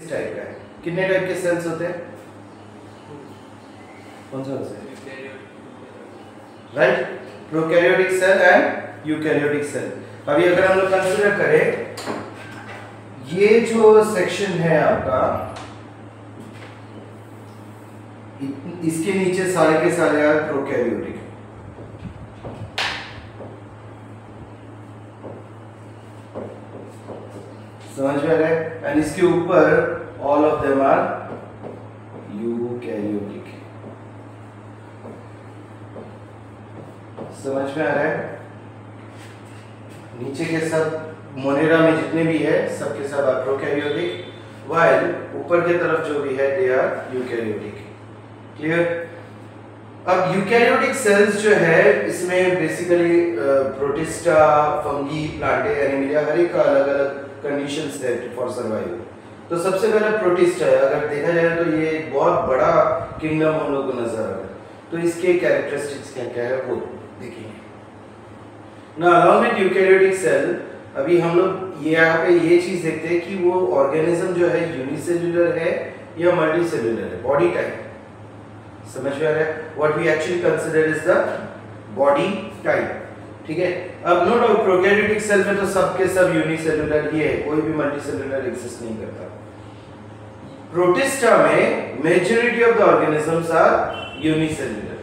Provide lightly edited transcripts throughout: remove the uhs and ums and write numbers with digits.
इस टाइप का है। कितने टाइप के सेल्स होते हैं? कौन सा होता है? Right, prokaryotic cell and eukaryotic cell. अभी अगर हम लोग कंसीडर करें ये जो सेक्शन है आपका, इसके नीचे सारे के सारे यार प्रोकैरियोटिक, समझ में आ रहा है? एंड इसके ऊपर all of them are eukaryotic. समझ में आ रहा है? नीचे के सब मोनेरा में जितने भी है सबके सब आर प्रोकैरियोटिक, व्हाइल ऊपर के तरफ जो भी है दे आर यूकैरियोटिक। क्लियर? अब यूकैरियोटिक सेल्स जो है इसमें basically protista, fungi, plantae, animalia, हर एक का अलग अलग कंडीशंस है फॉर सर्वाइवल। तो सबसे पहले प्रोटिस्टा है, अगर देखा जाए तो ये एक बहुत बड़ा किंगडम हम लोग को नजर आ रहा है। तो इसके कैरेक्टरिस्टिक्स क्या क्या है वो देखिए ना। अलॉन्ग विद यूकैरियोटिक सेल अभी हम लोग यहाँ पे ये चीज देखते हैं कि वो ऑर्गेनिज्म जो है यूनिसेल्युलर है या मल्टीसेल्युलर है, बॉडी टाइप। समझ में आ रहा है? What we actually consider is the body type. ठीक है, अब नो डाउट प्रोकैरियोटिक सेल में तो सबके सब यूनिसेल्युलर ही है, कोई भी मल्टीसेल्युलर एग्जिस्ट नहीं करता। प्रोटिस्टा में majority of the organisms are unicellular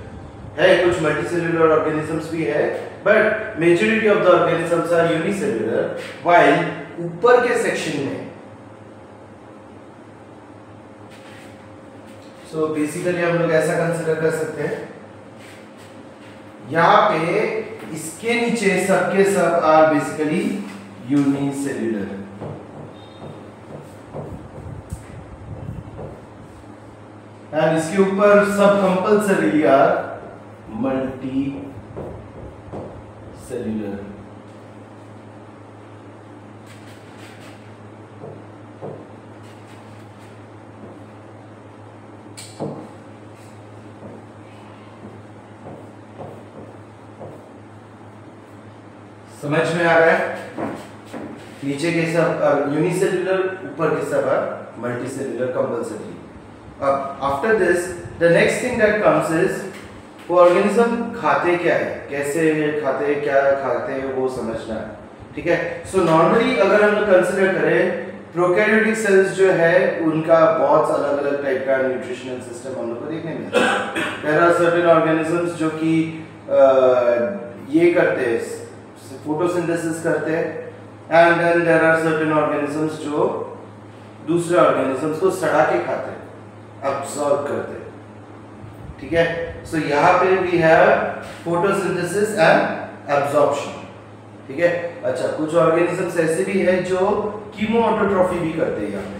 है, कुछ मल्टीसेल्युलर ऑर्गेनिजम्स भी है, but majority of the organisms are unicellular. While ऊपर के सेक्शन में सो बेसिकली हम लोग ऐसा कंसीडर कर सकते हैं, यहाँ पे इसके नीचे सबके सब आर बेसिकली यूनिसेल्युलर, एंड इसके ऊपर सब कंपल्सरी आर मल्टी सेल्युलर। समझ में आ रहा है? नीचे के सब यूनिसेल्युलर, ऊपर के सब मल्टीसेल्युलर कंपल्सरी। अब after this the next thing that comes is वो ऑर्गेनिज्म खाते क्या है, कैसे खाते, क्या खाते वो समझना है। ठीक है, सो नॉर्मली अगर हम लोग कंसीडर करें प्रोकैरियोटिक सेल्स जो है उनका बहुत अलग अलग टाइप का न्यूट्रिशनल सिस्टम हम लोग को देखने मिलता है। देयर आर सर्टेन ऑर्गेनिजम्स जो कि ये करते हैं, फोटोसिंथेसिस करते हैं, and then there are certain organisms जो दूसरे ऑर्गेनिजम्स को सड़ा के खाते हैं, अब्सॉर्ब करते हैं। ठीक है, सो यहाँ पे we have photosynthesis and absorption. ठीक है, अच्छा कुछ ऑर्गेनिजम्स ऐसे भी है जो कीमोऑटोट्रॉफी भी करते हैं, यहाँ पे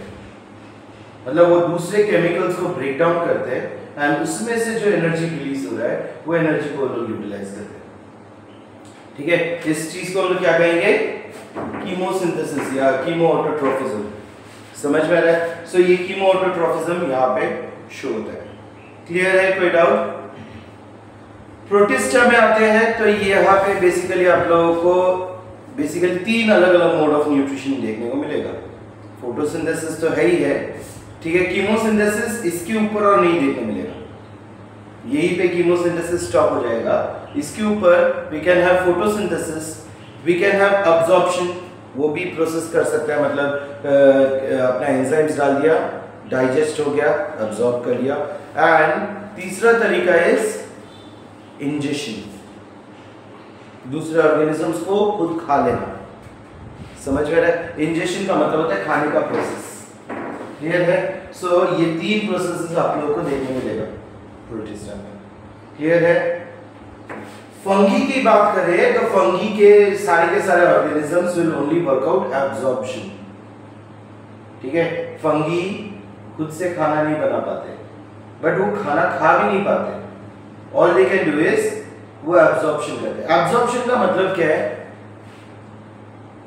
मतलब वो दूसरे केमिकल्स को ब्रेक डाउन करते हैं एंड उसमें से जो एनर्जी रिलीज हो रहा है वो एनर्जी को लोग यूटिलाइज करते हैं। ठीक है, इस चीज को हम लोग क्या कहेंगे? कीमोसिंथेसिस या कीमोऑटोट्रॉफिज्म। समझ में आ रहा है? सो ये कीमोऑटोट्रॉफिज्म यहाँ पे शो होता है। क्लियर है? कोई डाउट? प्रोटिस्टा में आते हैं तो ये यहाँ पे बेसिकली आप लोगों को बेसिकली तीन अलग अलग मोड ऑफ न्यूट्रिशन देखने को मिलेगा। फोटोसिंथेसिस तो है ही है, ठीक है, कीमोसिंथेसिस इसके ऊपर और नहीं देखने मिलेगा, यहीं पे कीमोसिंथेसिस स्टॉप हो जाएगा। इसके ऊपर we can have photosynthesis, we can have absorption, वो भी प्रोसेस कर सकता है, मतलब अपना एंजाइम्स डाल दिया, डाइजेस्ट हो गया, अब्जॉर्ब कर लिया। एंड तीसरा तरीका इज इंजेक्शन, दूसरे ऑर्गेनिजम्स को खुद खा लेना। समझ में आ रहा है? इंजेक्शन का मतलब होता है खाने का प्रोसेस। क्लियर है? सो ये तीन प्रोसेसेस आप लोगों को देखने मिलेगा प्रोटिस्टा में। क्लियर है? फंगी की बात करें तो फंगी के सारे organisms will only work out absorption. ठीक है, फंगी खुद से खाना नहीं बना पाते, बट वो खाना खा भी नहीं पाते। All they can do is वो एब्जॉर्प्शन करते हैं। एब्जॉर्प्शन का मतलब क्या है?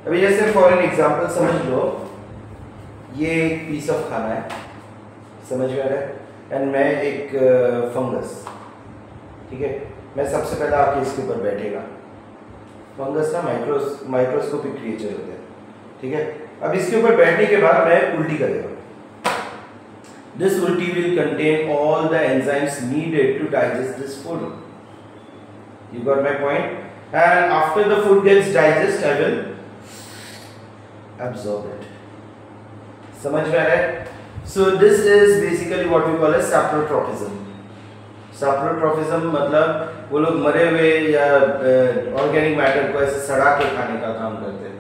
अभी जैसे फॉर एन एग्जांपल समझ लो, ये एक पीस ऑफ खाना है, समझ में आ रहा है, एंड मैं एक फंगस, ठीक है, मैं सबसे पहले आके इसके ऊपर बैठेगा। फंगस ना माइक्रोस्कोपिक क्रिएचर होते हैं, ठीक है। अब इसके ऊपर बैठने के बाद मैं उल्टी करेगा, This ulti will contain all the enzymes needed to digest this food. You got my point? And after the food gets digested, I will absorb it. समझ में आ रहा है? So this is basically what we call as saprotrophism. Saprotrophism मतलब वो लोग मरे हुए या ऑर्गेनिक मैटर को ऐसे सड़ा के खाने का काम करते हैं.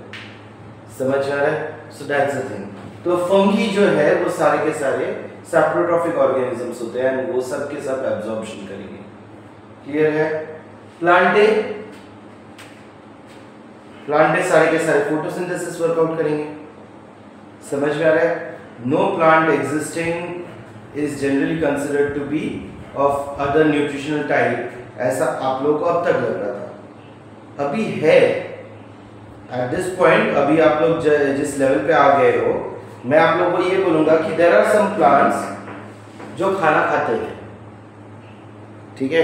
समझ में आ रहा है? So that's the thing. तो फंगी जो है वो सारे के सारे सैप्रोट्रॉफिक ऑर्गेनिजम्स होते हैं, वो सब के सब एब्जॉर्प्शन करेंगे. क्लियर है? प्लांटे सारे के सारे फोटोसिंथेसिस वर्कआउट करेंगे. समझ में आ रहा है? No plant existing is generally considered to be of other nutritional type, ऐसा आप लोगों को अब तक लग रहा था. अभी है एट दिस पॉइंट, अभी आप लोग जिस लेवल पे आ गए हो, मैं आप लोगों को ये बोलूंगा कि देयर आर सम प्लांट्स जो खाना खाते हैं. ठीक है?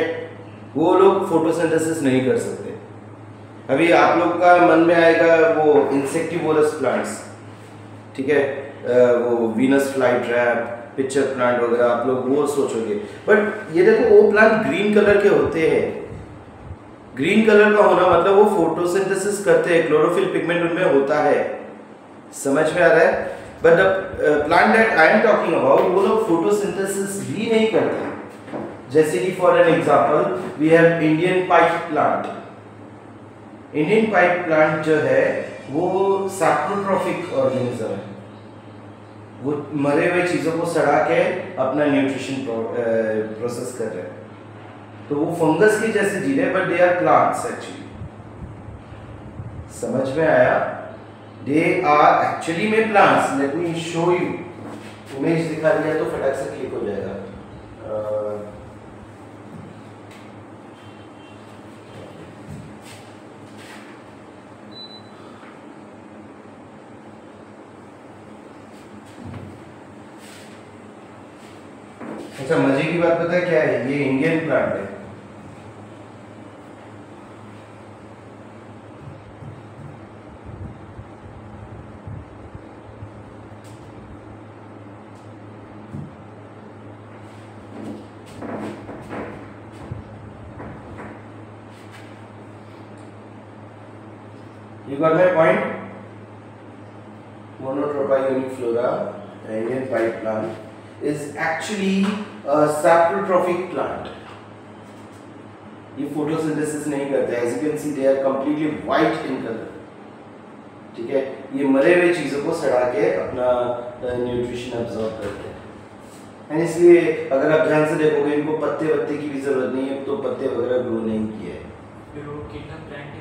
वो लोग फोटोसिंथेसिस नहीं कर सकते. अभी आप लोग का मन में आएगा वो इंसेक्टिवोरस प्लांट्स. ठीक है? वो Venus fly trap, pitcher plant वगैरह आप लोग वो सोचोगे, बट ये देखो वो प्लांट ग्रीन कलर के होते हैं. ग्रीन कलर का होना मतलब वो फोटोसिंथेसिस करते हैं, क्लोरोफिल पिगमेंट उनमें होता है. समझ में आ रहा है? But the plant that I am talking about, वो लोग फोटोसिंथेसिस भी नहीं करते. जैसे कि for an example we have Indian pipe plant. Indian pipe plant जो है वो सैप्रोट्रॉफिक ऑर्गेनिज्म है. वो मरे हुए चीजों को सड़ा के अपना न्यूट्रिशन प्रोसेस कर रहे हैं. तो वो फंगस की जैसे जी रहे, but they are plants actually. समझ में आया? दे आर एक्चुअली में plants. Let me show you. Image दिखा दिया तो फटाक से क्लिक हो जाएगा. अच्छा, मजे की बात पता है क्या है? ये इंडियन प्लांट है. You got my point? Monotropa uniflora, Indian pipe plant, is actually a saprotrophic plant. ये फोटोसिंथेसिस नहीं करते. As you can see, they are completely white in color. ठीक है? ये मरे हुए चीजों को सड़ा के अपना न्यूट्रिशन अब्सॉर्ब करते हैं. एंड इसलिए अगर आप ध्यान से देखोगे, इनको पत्ते वत्ते की भी जरूरत नहीं है, तो पत्ते वगैरह ग्रो नहीं किए. फिर वो कितना प्लांट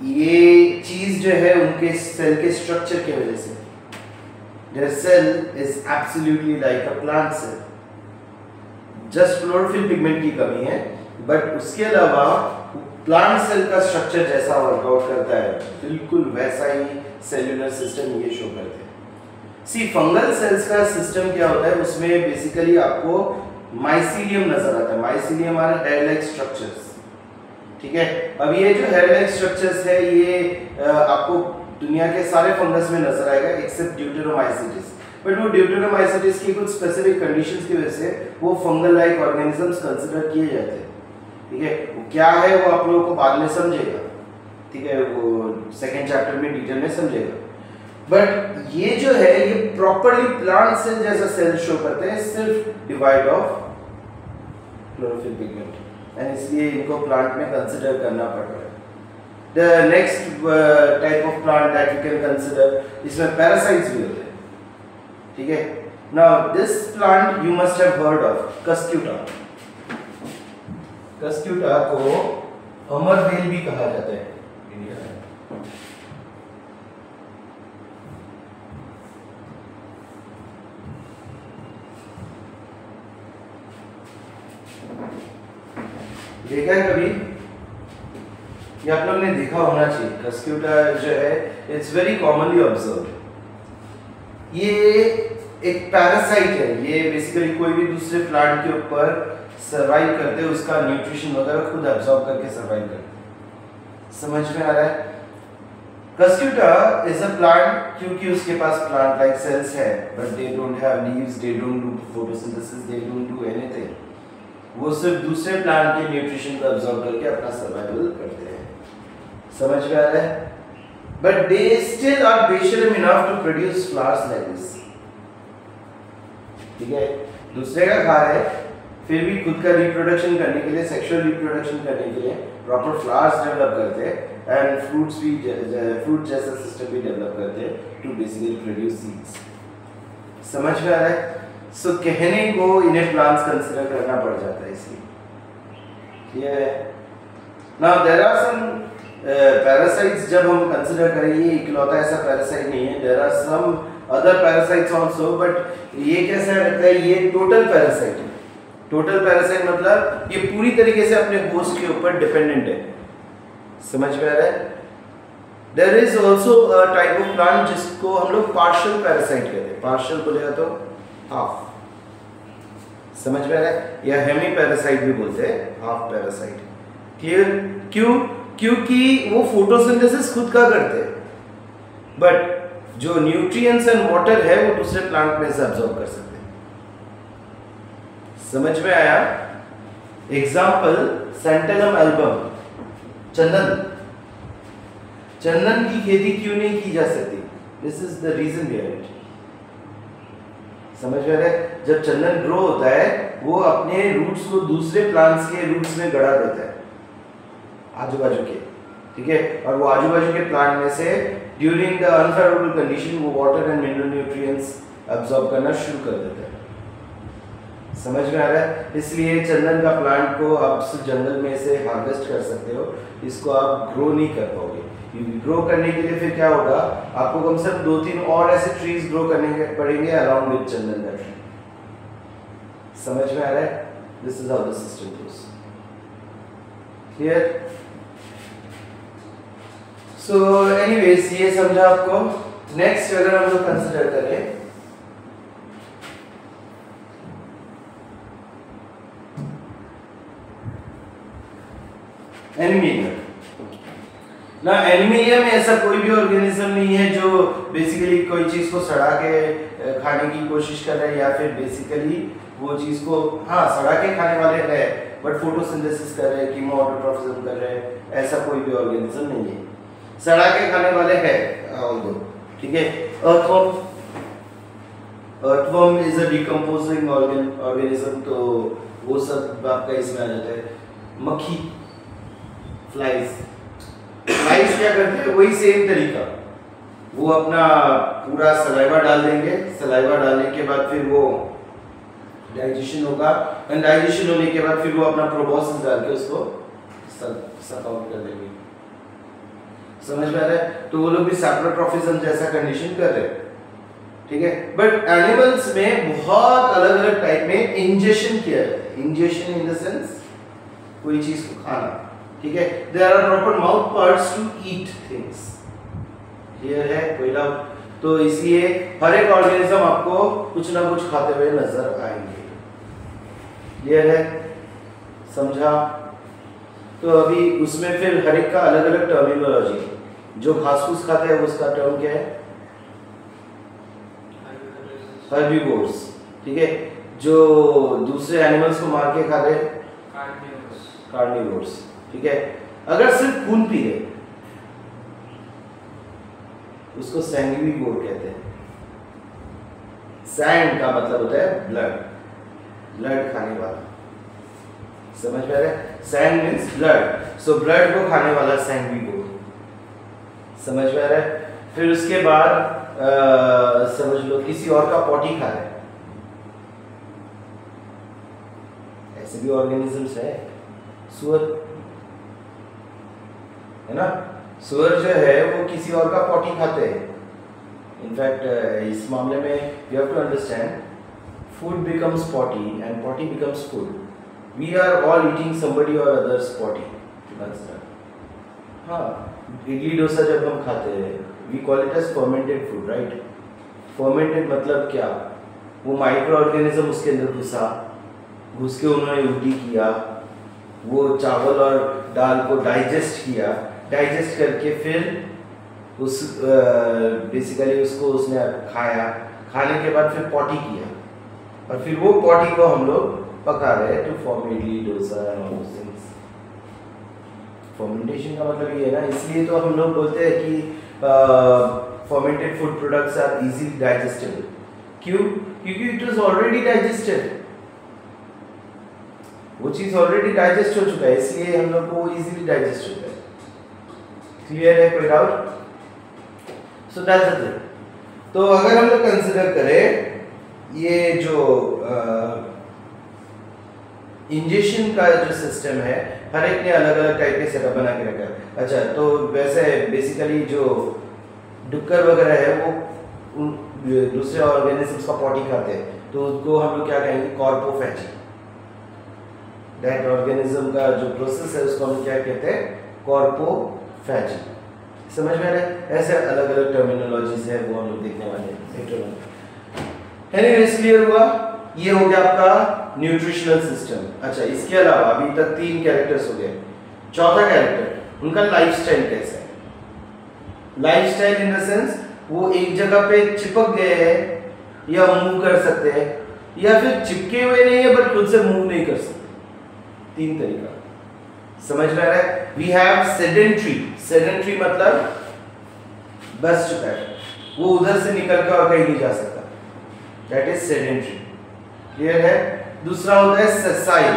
ये चीज जो है उनके सेल के स्ट्रक्चर की वजह से. Their cell is absolutely like a plant cell. Just chlorophyll pigment की कमी है, बट उसके अलावा प्लांट सेल का स्ट्रक्चर जैसा वर्कआउट करता है, बिल्कुल वैसा ही सेल्यूलर सिस्टम ये शो करते हैं. सी फंगल सेल्स का सिस्टम क्या होता है? उसमें बेसिकली आपको माइसीलियम नजर आता है. Mycelium are hair like structures. ठीक है? अब ये जो हेयर लाइक स्ट्रक्चर्स है, ये आपको दुनिया के सारे फंगस में नजर आएगा एक्सेप्ट ड्यूटेरोमाइसिटिस. बट वो ड्यूटेरोमाइसिटिस की कुछ स्पेसिफिक कंडीशंस की वजह से वो फंगल लाइक ऑर्गेनिजम्स कंसीडर किए जाते हैं. ठीक है? वो क्या है वो आप लोगों को बाद में समझेगा. ठीक है? वो सेकंड चैप्टर में डिटेल में समझेगा. बट ये जो है ये प्रॉपर्ली प्लांट सेल जैसा सेल शो करते हैं, सिर्फ divide of chlorophyll pigment. And इसलिए इनको प्लांट में कंसीडर करना पड़ रहा है. The next type of plant that you can consider, इसमें parasites भी होते हैं. ठीक है? Now this plant you must have heard of, Cuscuta. Cuscuta को अमरबेल भी कहा जाता है इंडिया में. देखा है कभी? ये आप लोग ने देखा होना चाहिए. कस्क्यूटा जो है इट्स वेरी कॉमनली ऑब्जर्व्ड. ये एक पैरासाइट है. ये बेसिकली कोई भी दूसरे प्लांट के ऊपर सर्वाइव करते हैं, उसका न्यूट्रिशन वगैरह खुद एब्जॉर्ब करके सर्वाइव करते हैं. समझ में आ रहा है? कस्क्यूटा इज अ प्लांट क्योंकि उसके पास प्लांट लाइक सेल्स है, but they don't have leaves, they don't do photosynthesis, they don't do anything. वो सिर्फ दूसरे प्लांट के न्यूट्रिशन को अब्सॉर्ब करके अपना सर्वाइवल करते हैं। समझ में आ रहा है? बट दे स्टिल आर बेशरम enough to produce flowers like this. ठीक है, दूसरे का खा रहे हैं, फिर भी खुद का रिप्रोडक्शन करने के लिए, सेक्सुअल रिप्रोडक्शन करने के लिए प्रॉपर फ्लावर्स डेवलप करते हैं एंड फ्रूट्स भी, फ्रूट जैसा सिस्टम भी डेवलप करते हैं टू बेसिकली प्रोड्यूस सीड्स। समझ में आ रहा है? सो कहने को इन्हें प्लांट्स कंसीडर करना पड़ जाता है इसलिए। ये now there are some parasites, जब हम कंसीडर करें, ये इकलौता ऐसा पैरासाइट नहीं है, there are some other parasites also, but ये कैसा रहता है, ये टोटल पैरासाइट है। टोटल पैरासाइट मतलब ये पूरी तरीके से अपने होस्ट के ऊपर डिपेंडेंट है। समझ में आ रहा है? There is also a type of plant जिसको हम लोग पार्शियल पैरासाइट कहते हैं। पार्शियल बोलेगा तो हाफ। समझ में आ रहा है? या हेमी पैरासाइट भी बोलते हैं, हाफ पैरासाइट। क्लियर? क्यों? क्योंकि वो फोटोसिंथेसिस खुद का करते हैं, बट जो न्यूट्रिएंट्स एंड वाटर है वो दूसरे प्लांट में से अब्सॉर्ब कर सकते हैं। समझ में आया? एग्जाम्पल सैंटेलम एल्बम, चंदन। चंदन की खेती क्यों नहीं की जा सकती? This is the reason behind it. समझ में आ रहा है? जब चंदन ग्रो होता है, वो अपने रूट्स को दूसरे प्लांट्स के रूट्स में गड़ा देता है, आजू बाजू के। ठीक है, और वो आजू बाजू के प्लांट में से ड्यूरिंग द अनफेवरेबल कंडीशन वो water and mineral nutrients absorb करना शुरू कर देता है। समझ में आ रहा है? इसलिए चंदन का प्लांट को आप सिर्फ जंगल में से हार्वेस्ट कर सकते हो, इसको आप ग्रो नहीं कर पाओगे। ग्रो करने के लिए फिर क्या होगा, आपको कम से कम 2-3 और ऐसे ट्रीज ग्रो करने पड़ेंगे अराउंड विद चंदन का ट्री। समझ में आ रहा है? This is how the system goes. Clear? So anyways, ये समझा आपको। नेक्स्ट अगर हम लोग कंसिडर करें, एनिमेलिया ना। एनिमेलिया में ऐसा कोई भी ऑर्गेनिज्म नहीं है जो बेसिकली कोई चीज को सड़ा के खाने की कोशिश कर रहे हैं, या फिर बेसिकली वो चीज को, हाँ, सड़ा के खाने वाले हैं बट फोटोसिंथेसिस कर रहे हैं, कीमो ऑटोट्रॉफिज्म कर रहे हैं, ऐसा कोई भी ऑर्गेनिज्म नहीं है। सड़ा के खाने वाले हैं ऑल्दो। ठीक है, earthworm, earthworm is a decomposing organism, तो वो सब आपका इसमें आ जाता है। मक्खी, फ्लाइज, फ्लाइज क्या करते हैं, वही सेम तरीका, वो अपना पूरा सलाइवा डाल देंगे, सलाइवा डालने के बाद फिर वो डाइजेशन होगा, एंड डाइजेशन होने के बाद फिर वो अपना प्रोबोसिस डाल के उसको सक आउट कर देंगे। समझ में आ रहा है? तो वो लोग भी सैप्रोट्रॉफिज्म जैसा कंडीशन कर रहे हैं। ठीक है, बट एनिमल्स में बहुत अलग अलग टाइप में इंजेक्शन किया जाता है। इंजेक्शन इन द सेंस कोई चीज को खाना। ठीक है, there are proper mouth parts to eat things. Clear है? कोई डाउट? तो इसलिए हर एक ऑर्गेनिज्म आपको कुछ ना कुछ खाते हुए नजर आएंगे। क्लियर है? समझा? तो अभी उसमें फिर हर एक का अलग अलग टर्मिनोलॉजी। जो घास फूस खाते हैं उसका टर्म क्या है? हर्बीवोर्स। ठीक है, जो दूसरे एनिमल्स को मार के खा रहे हैं कार्निवोर्स। ठीक है, अगर सिर्फ खून पी रहे उसको सैंग्विवोर कहते हैं। सैंग का मतलब होता है ब्लड, ब्लड खाने वाला। समझ में आ रहा है? सैंग मीन्स ब्लड, सो ब्लड को खाने वाला सैंग्विवोर। समझ में आ रहा है? फिर उसके बाद समझ लो किसी और का पॉटी खा रहे हैं, ऐसे भी ऑर्गेनिजम्स है। सुअर है ना, सुअर जो है वो किसी और का पॉटी खाते हैं। इनफैक्ट इस मामले में you have to understand, food becomes potty and potty becomes food. We are all eating somebody or others potty. हाँ, इडली डोसा जब हम खाते हैं, we call it as fermented food, right? Fermented मतलब क्या? वो माइक्रो ऑर्गेनिज्म उसके अंदर घुस के उन्होंने उल्टी किया, वो चावल और दाल को डाइजेस्ट किया, डाइजेस्ट करके फिर उस बेसिकली उसको उसने खाया, खाने के बाद फिर पॉटी किया और फिर वो पॉटी को हम लोग पका रहे हैं to form idli dosa and all those things. Fermentation का मतलब ये है ना, इसलिए तो हम लोग बोलते हैं कि fermented food products are easily digestible. क्यों? क्योंकि इट इज ऑलरेडी डाइजेस्टेड, वो चीज ऑलरेडी डाइजेस्ट हो चुका है, इसलिए हम लोग को इजीली डाइजेस्ट होता है। क्लियर है? कोई doubt? So that's the thing. तो अगर हम लोग कंसिडर करें ये जो इंजेक्शन का जो सिस्टम है, हर एक ने अलग अलग टाइप के सेटअप बना के रखा है। अच्छा, तो वैसे बेसिकली जो डुक्कर वगैरह है वो दूसरे ऑर्गेनिजम्स का पॉटी खाते हैं, तो उसको हम लोग क्या कहेंगे? कॉर्पोफैजी। दैट ऑर्गेनिज्म का जो प्रोसेस है उसको हम क्या कहते हैं? कॉर्पोफैजी। समझ में आ रहा है? ऐसे अलग अलग टर्मिनोलॉजीज है, वो हम लोग देखने वाले हैं। एनीवेज, क्लियर हुआ? ये हो गया आपका न्यूट्रिशनल सिस्टम। अच्छा, इसके अलावा अभी तक 3 कैरेक्टर्स हो गए। चौथा कैरेक्टर उनका लाइफस्टाइल कैसा है। लाइफस्टाइल इन द सेंस वो एक जगह पे चिपक गए हैं या मूव कर सकते हैं, या फिर चिपके हुए नहीं है बट खुद से मूव नहीं कर सकते। 3 तरीका समझ में आ रहा है? We have sedentary. सेडेंट्री मतलब बस चुका है, वो उधर से निकल कर और कहीं नहीं जा सकता, दैट इज सेडेंट्री। क्लियर है? दूसरा होता है सेसाइल।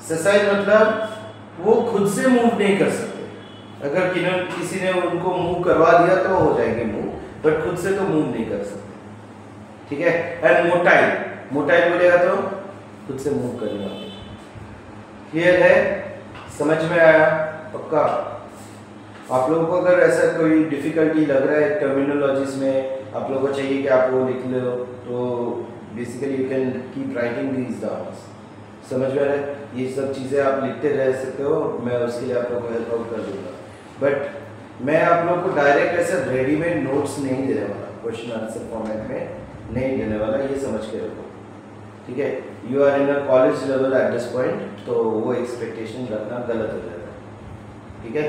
सेसाइल मतलब वो खुद से मूव नहीं कर सकते, अगर किसी ने उनको मूव करवा दिया तो हो जाएंगे मूव, बट खुद से तो मूव नहीं कर सकते। ठीक है? And motile. मोटाइल बोलेगा तो खुद से मूव करने वाले। क्लियर है? समझ में आया? पक्का? आप लोगों को अगर ऐसा कोई डिफिकल्टी लग रहा है टर्मिनोलॉजीज में, आप लोगों को चाहिए कि आप वो लिख लो, तो basically you can keep writing these down. समझ में आ रहा है? ये सब चीज़ें आप लिखते रह सकते हो, मैं उसके लिए आप लोगों को हेल्प आउट कर दूंगा। बट मैं आप लोगों को डायरेक्ट ऐसे रेडीमेड नोट्स नहीं देने वाला, क्वेश्चन आंसर फॉर्मेट में नहीं देने वाला, ये समझ के रखो। ठीक है? You are in a college level at this point, तो वो एक्सपेक्टेशन रखना गलत हो जाता है। ठीक है?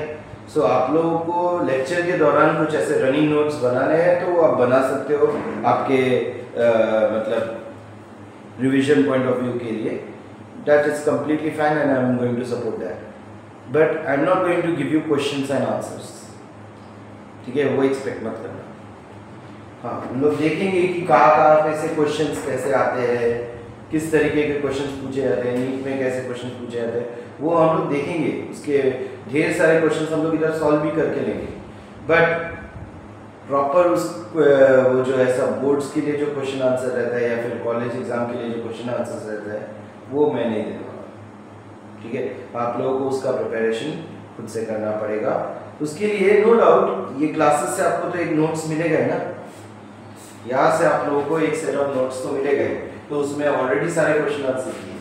सो आप लोगों को लेक्चर के दौरान कुछ ऐसे रनिंग नोट्स बनाने हैं तो वो आप बना सकते हो आपके मतलब रिवीजन पॉइंट ऑफ व्यू के लिए। That is completely fine and I am going to support that, but I am not going to give you questions and answers. ठीक है? वो एक्सपेक्ट मत करना। हाँ, हम लोग देखेंगे कि कहाँ पे से क्वेश्चंस कैसे आते हैं, किस तरीके के क्वेश्चंस पूछे जाते हैं, नीट में कैसे क्वेश्चंस पूछे जाते हैं, वो हम लोग देखेंगे। उसके ढेर सारे क्वेश्चंस हम लोग इधर सॉल्व भी करके लेंगे, बट प्रॉपर उस वो जो ऐसा बोर्ड्स के लिए जो क्वेश्चन आंसर रहता है या फिर कॉलेज एग्जाम के लिए जो क्वेश्चन आंसर रहता है, वो मैं नहीं देने वाला। ठीक है? आप लोगों को उसका प्रिपरेशन खुद से करना पड़ेगा। उसके लिए नो डाउट ये क्लासेस से आपको तो एक नोट्स मिलेगा ही ना, यहाँ से आप लोगों को एक सेट ऑफ नोट्स तो मिलेगा ही, तो उसमें ऑलरेडी सारे क्वेश्चन आंसर किए।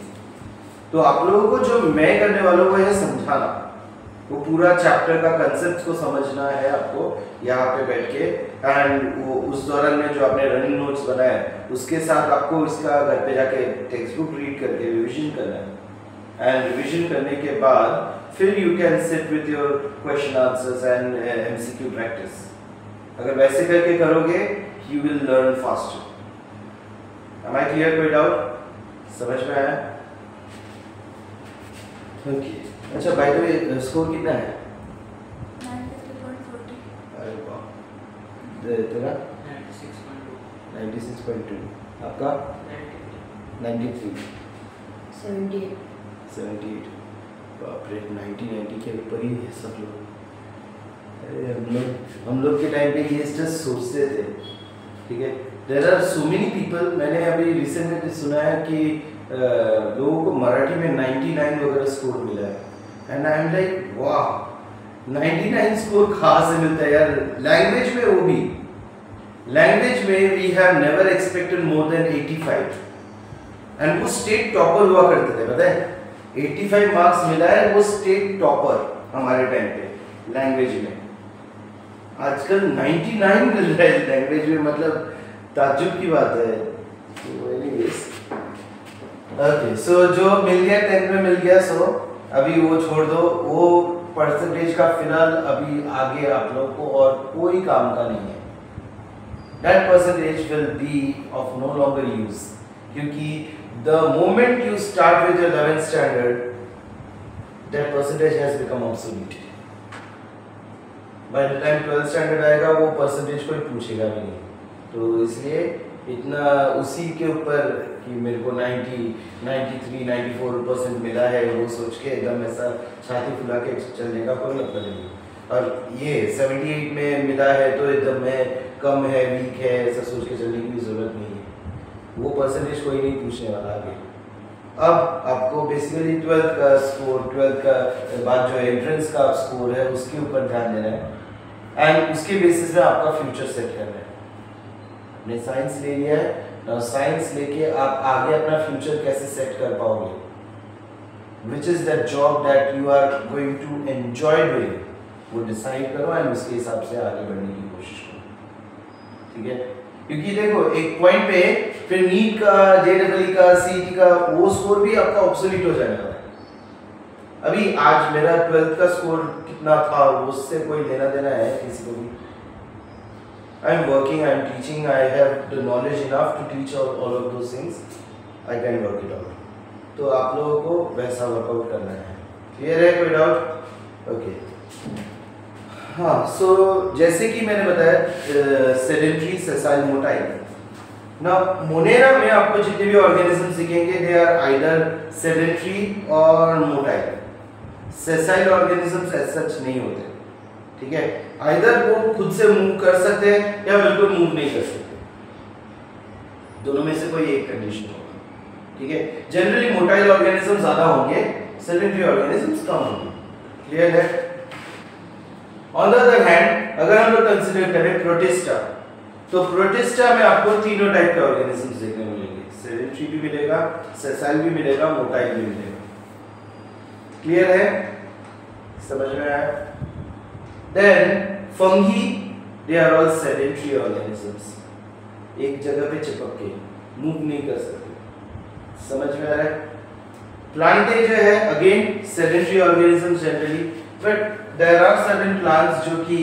तो आप लोगों को जो मैं करने वाला हूँ वो है समझाना, वो पूरा चैप्टर का कंसेप्ट को समझना है आपको यहाँ पे बैठ के, एंड वो उस दौरान में जो आपने रनिंग नोट्स बनाए उसके साथ आपको इसका घर पे जाके टेक्स्ट बुक रीड करके रिविजन करना है, एंड रिविजन करने के बाद फिर you can sit with your question answers and MCQ practice. अगर वैसे करके करोगे you will learn faster. Am I clear? कोई डाउट? समझ में आया? ओके। अच्छा, बाय द वे स्कोर कितना है? 93.40। अरे वाह, तेरा 96.2। 96.2, आपका 93, 78। बाप रे, 90 के ऊपर ही है सब लोग। अरे हम लोग के टाइम पे ये जस्ट सोचते थे। ठीक है? There are so many people, मैंने अभी रिसेंटली सुना है कि लोगों को मराठी में 99 वगैरह स्कोर मिला है, एंड आई एम लाइक वाह, 99 स्कोर कहाँ से मिलता है यार? लैंग्वेज में, वो भी लैंग्वेज में we have never expected more than 85, and वो स्टेट टॉपर हुआ करते थे, पता है? 85 मार्क्स मिला है, वो स्टेट टॉपर हमारे टाइम पे लैंग्वेज में। आजकल 99 मिल रहा है लैंग्वेज में, मतलब ताज्जुब की बात है। ओके, सो जो मिल गया 10 में मिल गया, सो अभी वो छोड़ दो, वो परसेंटेज का फिलहाल अभी आगे आप लोगों को और कोई काम का नहीं है। That percentage will be of no longer use, क्योंकि the moment you start with 11th standard that percentage has become obsolete. By the time 12th standard आएगा वो परसेंटेज कोई पूछेगा भी नहीं। तो इसलिए इतना उसी के ऊपर कि मेरे को 90, 93, 94% मिला है वो सोच के एकदम ऐसा छाती फुला के चलने का कोई मतलब नहीं। और ये 78 में मिला है तो एकदम मैं कम है, वीक है, ऐसा सोच के चलने की भी ज़रूरत नहीं है। वो परसेंटेज कोई नहीं पूछने वाला आगे। अब आपको बेसिकली 12th का स्कोर, 12th का बाद जो एंट्रेंस का स्कोर है उसके ऊपर ध्यान देना है एंड उसके बेसिस पे आपका फ्यूचर सेट करना है। आपने साइंस ले लिया है, now साइंस लेके आप आगे अपना फ्यूचर कैसे सेट कर पाओगे, which is that job that you are going to enjoy doing, वो डिसाइड करो एंड उसके हिसाब से आगे बढ़ने की कोशिश करो। ठीक है, क्योंकि देखो एक पॉइंट पे फिर नीट का, जेईई का, सीईटी का वो स्कोर भी आपका ऑब्सोलीट हो जाने वाला है। अभी आज मेरा 12th का स्कोर कितना था उससे कोई लेना देना है किसी को भी। I am working, I am teaching, I have the knowledge enough to teach all of those things. I can work it out. तो आप लोगों को वैसा वर्कआउट करना है। क्लियर है, कोई डाउट? ओके। हाँ, सो जैसे कि मैंने बताया सेडेंट्री, सेसाइल, मोटाइल। ना मोनेरा में आपको जितने भी ऑर्गेनिज्म दिखेंगे they are either sedentary or motile. Sessile organisms as such नहीं होते। ठीक है, आइदर वो खुद से मूव कर सकते हैं या बिल्कुल मूव नहीं कर सकते, दोनों में से कोई एक कंडीशन होगा। ठीक है, जनरली मोटाइल ऑर्गेनिज्म ज्यादा होंगे, सेडेंट्री ऑर्गेनिजम्स कम होंगे। क्लियर है? ऑन द अदर हैंड अगर हम लोग कंसीडर करें प्रोटिस्टा, तो प्रोटिस्टा में आपको तीनों टाइप के ऑर्गेनिजम्स देखने को मिलेंगे, सेडेंट्री भी मिलेगा, सेसाइल भी मिलेगा, मोटाइल भी मिलेगा। क्लियर है? समझ में आया? Then fungi, they are all sedentary organisms. एक जगह पे चिपक के मूव नहीं कर सकते। समझ में आ रहा है? प्लांटे जो है again sedentary organisms generally, but there are certain plants जो कि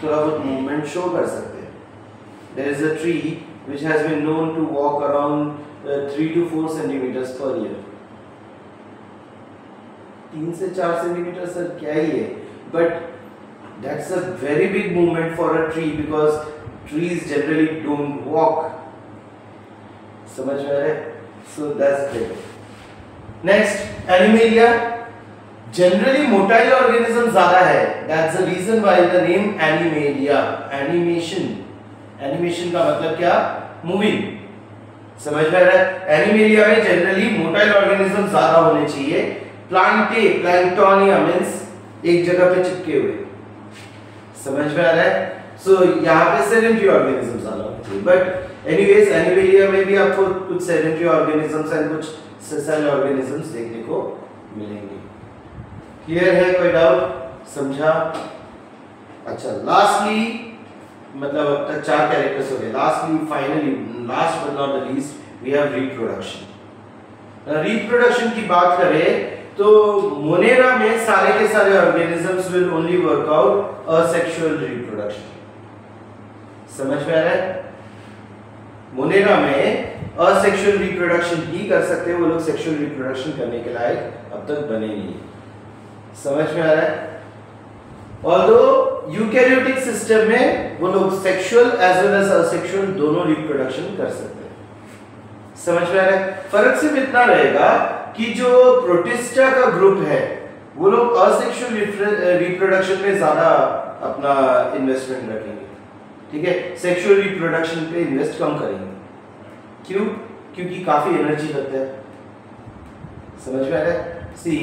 थोड़ा बहुत मूवमेंट शो कर सकते हैं। There is a tree which has been known to walk around 3 to 4 centimeters per year. 3 से 4 सेंटीमीटर सर क्या ही है, but that's a very big movement for a tree because trees generally don't walk. समझ में आ रहा है? So that's great. Next, Animalia. Generally motile organism ज्यादा है. That's the reason why the name Animalia. Animation. Animation का मतलब क्या? Moving. समझ में आ रहा है? Animalia में जनरली मोटाइल ऑर्गेनिज्म ज्यादा होने चाहिए. प्लांटे, प्लैंक्टोनिया मींस एक जगह पे चिपके हुए। समझ में आ रहा है? सो यहाँ पे सेडेंट्री ऑर्गेनिज्म ज्यादा होते हैं, बट एनीवेज एनिमेलिया में भी आपको कुछ सेडेंट्री ऑर्गेनिजम्स एंड कुछ सेसाइल ऑर्गेनिजम्स देखने को मिलेंगे। क्लियर है? कोई डाउट? समझा? अच्छा, लास्टली मतलब अब तक 4 कैरेक्टर्स हो गए। Lastly, finally, last but not the least, we have reproduction. Reproduction की बात करें तो मोनेरा में सारे के सारे organisms will only work out asexual reproduction. समझ में आ रहा है? मोनेरा में असेक्सुअल रिप्रोडक्शन ही कर सकते हैं, वो लोग सेक्सुअल रिप्रोडक्शन करने के लायक अब तक बने नहीं। समझ में आ रहा है? ऑल्दो यूकैरियोटिक सिस्टम में वो लोग sexual as well as asexual दोनों रिप्रोडक्शन कर सकते हैं। समझ में आ रहा है? फर्क सिर्फ इतना रहेगा कि जो प्रोटिस्टा का ग्रुप है वो लोग असेक्सुअल रिप्रोडक्शन में ज्यादा अपना इन्वेस्टमेंट रखेंगे। ठीक है, सेक्सुअल रिप्रोडक्शन पे इन्वेस्ट कम करेंगे। क्यों? क्योंकि काफी एनर्जी लगता है। समझ में आ रहा है? See,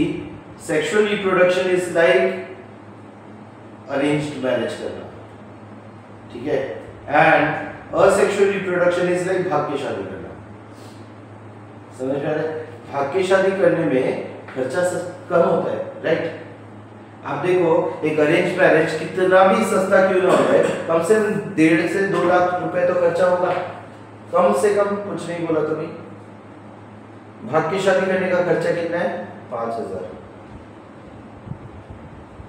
sexual reproduction is like arranged marriage करना। ठीक है, and asexual reproduction is like भाग के शादी करना। समझ में आ रहा है? भाग के शादी करने में खर्चा कम होता है, राइट? आप देखो एक अरेंज मैरिज कितना भी सस्ता क्यों ना हो, कम से कम 1.5 से 2 लाख रुपए तो खर्चा होगा, कम से कम। कुछ नहीं बोला तो नहीं। भाग की शादी करने का खर्चा कितना है? 5,000।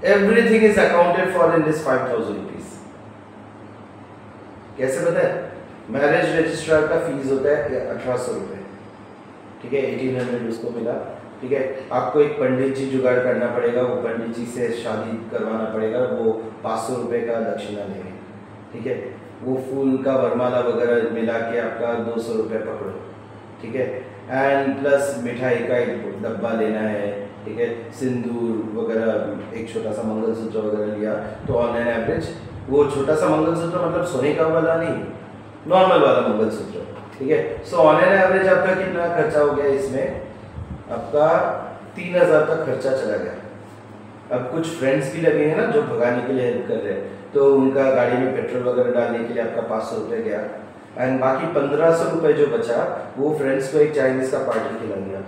Everything is accounted for in this 5000 rupees. कैसे पता है? मैरिज रजिस्ट्रार का फीस होता है 1800 रुपये, ठीक है, 1800 उसको मिला, ठीक है। आपको एक पंडित जी जुगाड़ करना पड़ेगा, वो पंडित जी से शादी करवाना पड़ेगा, वो 500 रुपये का दक्षिणा लेंगे, ठीक है। वो फूल का वरमाला वगैरह मिला के आपका 200 रुपये पकड़ो, ठीक है। एंड प्लस मिठाई का एक डब्बा लेना है, ठीक है, सिंदूर वगैरह, एक छोटा सा मंगलसूत्र वगैरह लिया, तो ऑन एन एवरेज वो छोटा सा मंगलसूत्र मतलब सोने का वाला नहीं, नॉर्मल वाला मंगलसूत्र, ठीक है। सो ऑन एन एवरेज आपका कितना खर्चा हो गया इसमें? आपका 3000 तक खर्चा चला गया। अब कुछ फ्रेंड्स भी लगे हैं ना जो भगाने के लिए हेल्प कर रहे हैं, तो उनका गाड़ी में पेट्रोल वगैरह डालने के लिए आपका 500 रुपये गया, एंड बाकी 1500 रुपये जो बचा वो फ्रेंड्स को एक चाइनीज का पार्टी खिला दिया।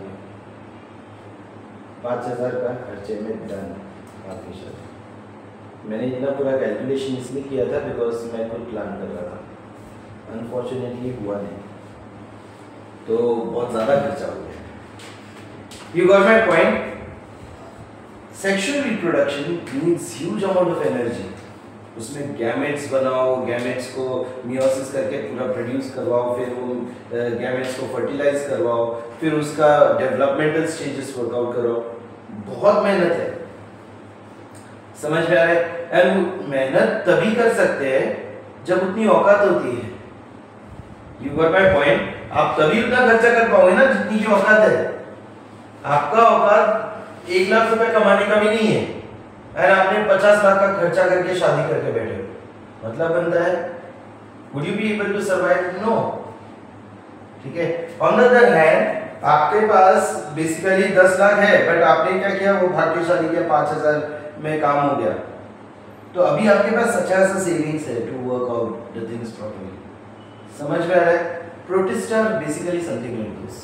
5000 का खर्चे में डन आपकी शादी। मैंने इतना पूरा कैलकुलेशन इसलिए किया था बिकॉज मैं खुद प्लान कर रहा था, अनफॉर्चुनेटली हुआ नहीं, तो बहुत ज़्यादा खर्चा हो गया। You got my point? Sexual reproduction needs huge amount of energy. उसमें गैमेट्स बनाओ, गैमेट्स को मियोसिस करके पूरा प्रोड्यूस करवाओ, फिर वो गैमेट्स को फर्टिलाइज करवाओ, फिर उसका डेवलपमेंटल स्टेजेस वर्कआउट करो, बहुत मेहनत है, समझ में आ रहा है? एंड मेहनत तभी कर सकते हैं जब उतनी औकात होती है। You got my point? आप तभी उतना खर्चा कर पाओगे ना जितनी की औकात है। आपका औकात 1 लाख रुपए कमाने का भी नहीं है, और आपने 50 लाख का खर्चा करके शादी करके बैठे हो, मतलब बनता है would you be able to survive? No, ठीक है। On the other hand, आपके पास बेसिकली 10 लाख है, बट आपने क्या किया, वो भाग्यशाली किया, 5000 में काम हो गया, तो अभी आपके पास अच्छा सा सेविंग्स है to work out the things properly. समझ में आ रहा है? Protist are basically something like this.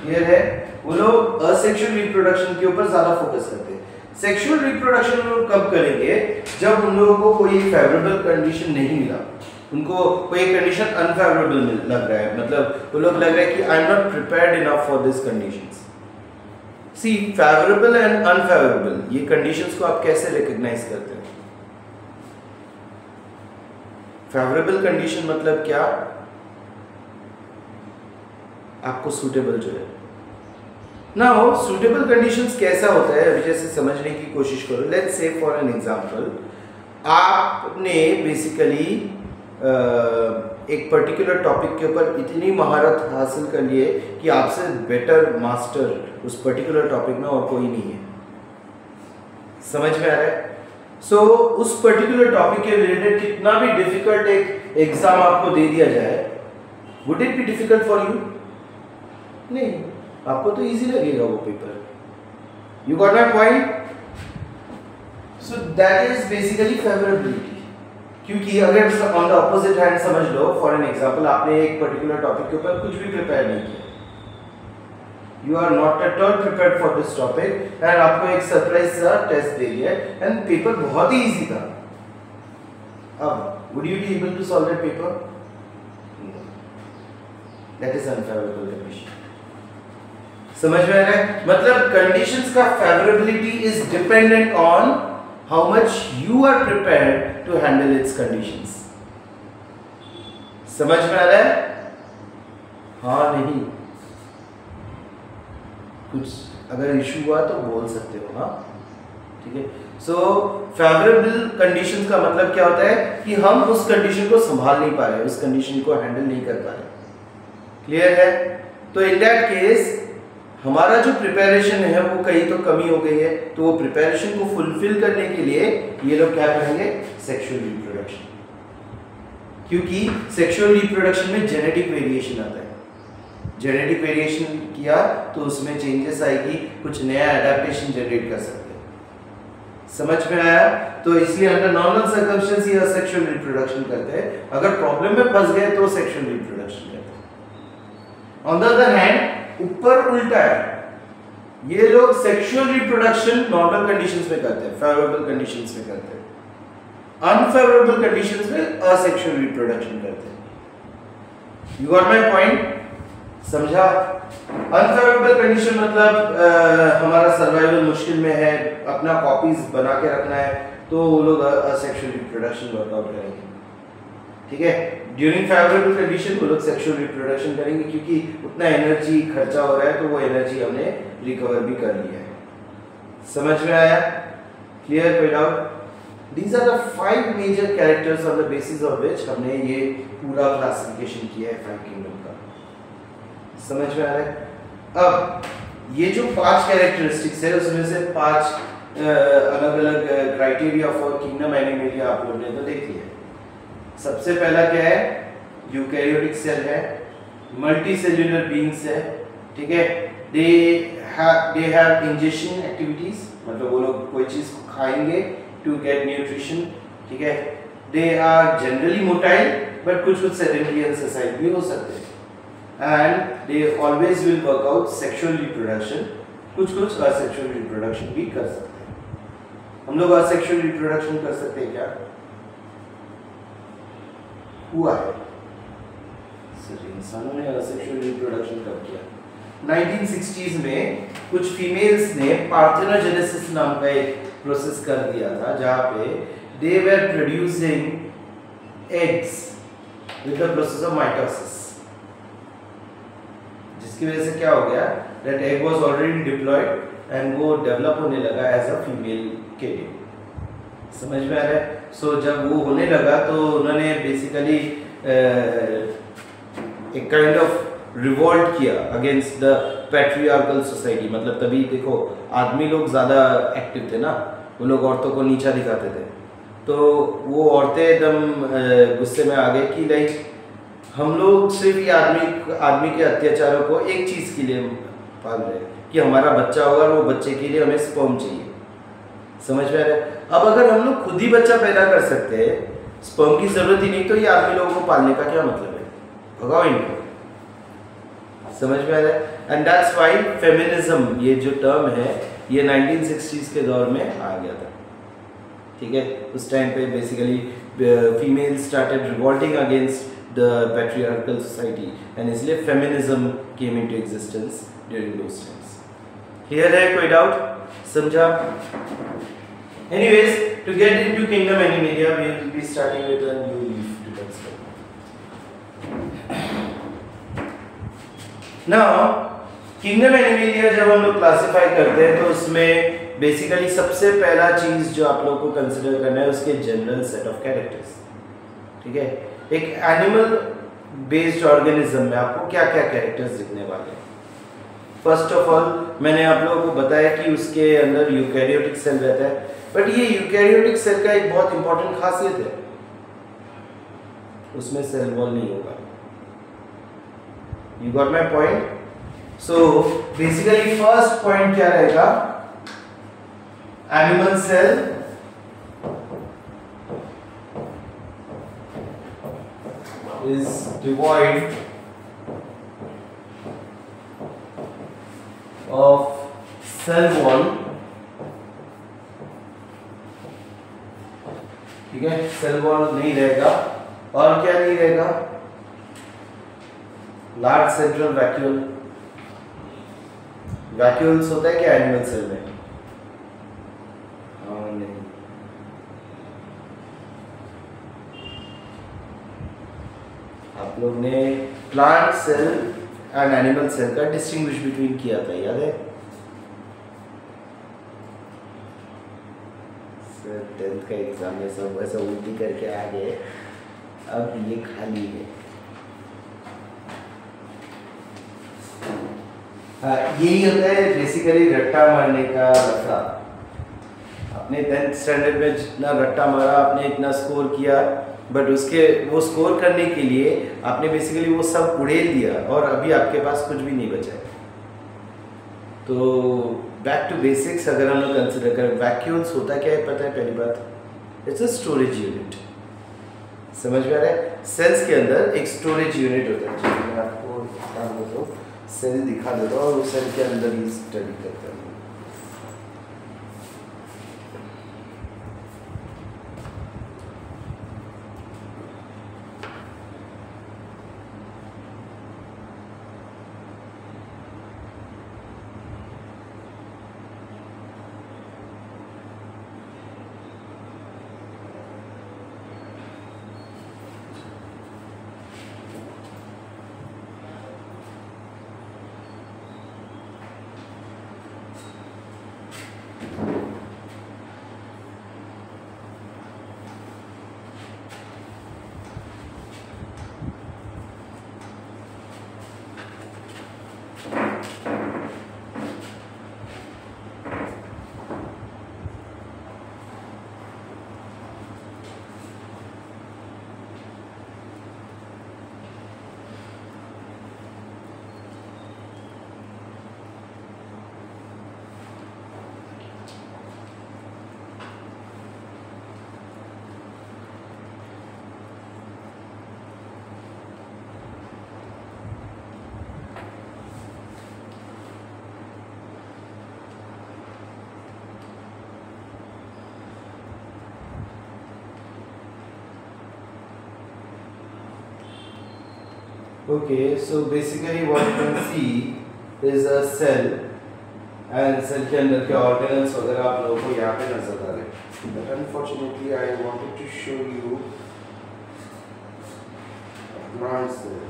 Clear है? वो लोग असेक्सुअल रिप्रोडक्शन के ऊपर ज्यादा फोकस करते हैं। सेक्सुअल रिप्रोडक्शन लोग कब करेंगे? जब उन लोगों को कोई फेवरेबल कंडीशन नहीं मिला, उनको कोई कंडीशन अनफेवरेबल लग रहा है, मतलब वो लोग लग रहा है कि I am not prepared enough for this conditions. See, favourable and unfavourable, ये कंडीशंस को आप कैसे रिकॉग्नाइज करते हैं? फेवरेबल कंडीशन मतलब क्या? आपको सूटेबल जो है ना हो। सूटेबल कंडीशंस कैसा होता है, अभी जैसे समझने की कोशिश करो। Let's say for an example, आपने बेसिकली एक पर्टिकुलर टॉपिक के ऊपर इतनी महारत हासिल कर ली है कि आपसे बेटर मास्टर उस पर्टिकुलर टॉपिक में और कोई नहीं है। समझ में आ रहा है? सो उस पर्टिकुलर टॉपिक के रिलेटेड कितना भी डिफिकल्ट एक एग्जाम आपको दे दिया जाए, would it be difficult for you? नहीं, आपको तो इजी लगेगा वो paper. You got my point? So that is basically favourability. क्योंकि अगर ऑन द ऑपोजिट हैंड समझ लो, फॉर एन एग्जांपल, आपने एक पर्टिकुलर टॉपिक के ऊपर कुछ भी प्रिपेयर नहीं किया, you are not at all prepared for this topic, and आपको एक सरप्राइज सा टेस्ट दे दिया एंड पेपर बहुत ही इजी था। अब would you be able to solve that paper? That is unfavourable condition. समझ में आ रहा है? मतलब कंडीशंस का favourability is dependent on how much you are prepared to handle its conditions. समझ में आ रहा है? हाँ नहीं, कुछ अगर इशू हुआ तो बोल सकते हो, हाँ ठीक है। सो फेवरेबल कंडीशंस का मतलब क्या होता है कि हम उस कंडीशन को संभाल नहीं पा रहे, उस कंडीशन को हैंडल नहीं कर पा रहे। क्लियर है? तो इन दैट केस हमारा जो प्रिपरेशन है वो कहीं तो कमी हो गई है, तो वो प्रिपरेशन को फुलफिल करने के लिए ये लोग क्या करेंगे? Sexual reproduction. क्योंकि सेक्सुअल रिप्रोडक्शन में जेनेटिक वेरिएशन आता है। जेनेटिक वेरिएशन किया तो उसमें चेंजेस आएगी, कुछ नया एडेप्टेशन जनरेट कर सकते हैं। समझ में आया? तो इसलिए अंडर नॉर्मल सर्कमस्टेंस ये सेक्सुअल रिप्रोडक्शन करते हैं। अगर प्रॉब्लम में फंस गए तो सेक्सुअल रिप्रोडक्शन करते हैं। ऑन द अदर हैंड ऊपर उल्टा है, ये लोग सेक्सुअल रिप्रोडक्शन नॉर्मल कंडीशंस में करते हैं, फेवरेबल कंडीशंस में करते हैं, अनफेवरेबल कंडीशंस में असेक्सुअल रिप्रोडक्शन करते हैं। You got my point? समझा? अनफेवरेबल कंडीशन मतलब हमारा सर्वाइवल मुश्किल में है, अपना कॉपीज बना के रखना है, तो वो लोग असेक्सुअल रिप्रोडक्शन वर्कआउट करेंगे। ठीक है, ड्यूरिंग फेवरेबल कंडीशन वो लोग सेक्सुअल रिप्रोडक्शन करेंगे, क्योंकि उतना एनर्जी खर्चा हो रहा है, तो वो एनर्जी हमने रिकवर भी कर लिया है। समझ में आया? क्लियर? कोई doubt? These are the 5 major characters on the basis of which हमने ये पूरा क्लासिफिकेशन किया है 5 किंगडम का। समझ में आ रहा है? अब ये जो 5 कैरेक्टरिस्टिक्स है, उसमें से 5 अलग अलग क्राइटेरिया फॉर किंगडम एनिमेलिया आप लोगों ने तो देख लिया। सबसे पहला क्या है? यूकैरियोटिक सेल है, मल्टी सेल्यूलर बीइंग्स है। ठीक है, दे हैव इंजेक्शन एक्टिविटीज, मतलब वो लोग कोई चीज खाएंगे टू गेट न्यूट्रिशन। ठीक है, they are generally motile, but कुछ सेडेंटरी एंड सेसाइल भी हो सकते हैं, and they always will work out sexual reproduction, कुछ असेक्सुअल रिप्रोडक्शन भी कर सकते हैं। हम लोग असेक्सुअल रिप्रोडक्शन कर सकते हैं क्या? हुआ है सर, इंसानों ने असेक्सुअल रिप्रोडक्शन कब किया? 1960s में कुछ फीमेल्स ने पार्थेनोजेनेसिस नाम का एक प्रोसेस कर दिया था, जहां पे they were producing eggs with the process of mitosis, जिसकी वजह से क्या हो गया, that egg was already diploid and वो डेवलप होने लगा एज अ फीमेल के लिए। समझ में आ रहा है? सो जब वो होने लगा तो उन्होंने बेसिकली एक काइंड ऑफ रिवोल्ट किया अगेंस्ट द पैट्रियार्कल सोसाइटी। मतलब तभी देखो आदमी लोग ज़्यादा एक्टिव थे ना, वो लोग औरतों को नीचा दिखाते थे, तो वो औरतें एकदम गुस्से में आ गए कि लाइक हम लोग सिर्फ ये आदमी के अत्याचारों को एक चीज़ के लिए पाल रहे हैं कि हमारा बच्चा होगा, वो बच्चे के लिए हमें स्पर्म चाहिए। समझ में आ रहा है? अब अगर हम लोग खुद ही बच्चा पैदा कर सकते हैं, स्पर्म की जरूरत ही नहीं, तो ये आदमी लोगों को पालने का क्या मतलब है? भगाओ इनको। समझ में आ रहा है? एंड दैट्स व्हाई फेमिनिज्म, ये जो टर्म है, ये 1960s के दौर में आ गया था। ठीक है, उस टाइम पे basically female started revolting against the patriarchal society, and इसलिए feminism came into existence during those times. Clear है? कोई डाउट? समझा? Anyways, to get into kingdom animalia, we will be starting with a new leaf to consider. Now, kingdom animalia जब हम लोग classify करते हैं, तो उसमें बेसिकली सबसे पहला चीज जो आप लोग को कंसिडर करना है, उसके जनरल सेट ऑफ कैरेक्टर्स। ठीक है, एक एनिमल बेस्ड ऑर्गेनिज्म में आपको क्या क्या कैरेक्टर्स दिखने वाले हैं? फर्स्ट ऑफ ऑल मैंने आप लोगों को बताया कि उसके अंदर यूकैरियोटिक सेल रहता है, बट ये यूकैरियोटिक सेल का एक बहुत इंपॉर्टेंट खासियत है, उसमें सेल वॉल नहीं होगा। You got my point? So basically first point क्या रहेगा? Animal cell is devoid of cell wall. ठीक है, सेल वॉल नहीं रहेगा, और क्या नहीं रहेगा? Large central vacuole. वैक्यूल्स होता है क्या एनिमल सेल में? हाँ, नहीं। आप लोग ने plant cell and animal cell का डिस्टिंग्विश बिटवीन किया था, याद है? 10th का एग्जाम में सब ऐसा उल्टी करके आ गए, अब ये खाली है। यही होता है बेसिकली रट्टा मारने का लफड़ा। अपने 10th स्टैंडर्ड में जितना रट्टा मारा आपने, इतना स्कोर किया, बट उसके वो स्कोर करने के लिए आपने बेसिकली वो सब उड़ेल दिया, और अभी आपके पास कुछ भी नहीं बचा है। तो बैक टू बेसिक्स अगर हम लोग कंसिडर करें, वैक्यूल्स होता क्या है पता है? पहली बात, इट्स अ स्टोरेज यूनिट। समझ में आ रहा है? सेल्स के अंदर एक स्टोरेज यूनिट होता है। मैं आपको तो सेल दिखा देता हूँ, और उस सेल के अंदर ही स्टडी करता हूँ। Okay, so basically what you can see is a cell and cell के अंदर के ऑर्गेनल्स वगैरह आप लोगों को यहाँ पे नजर आ रहे हैं। But unfortunately I wanted to show you a plant cell.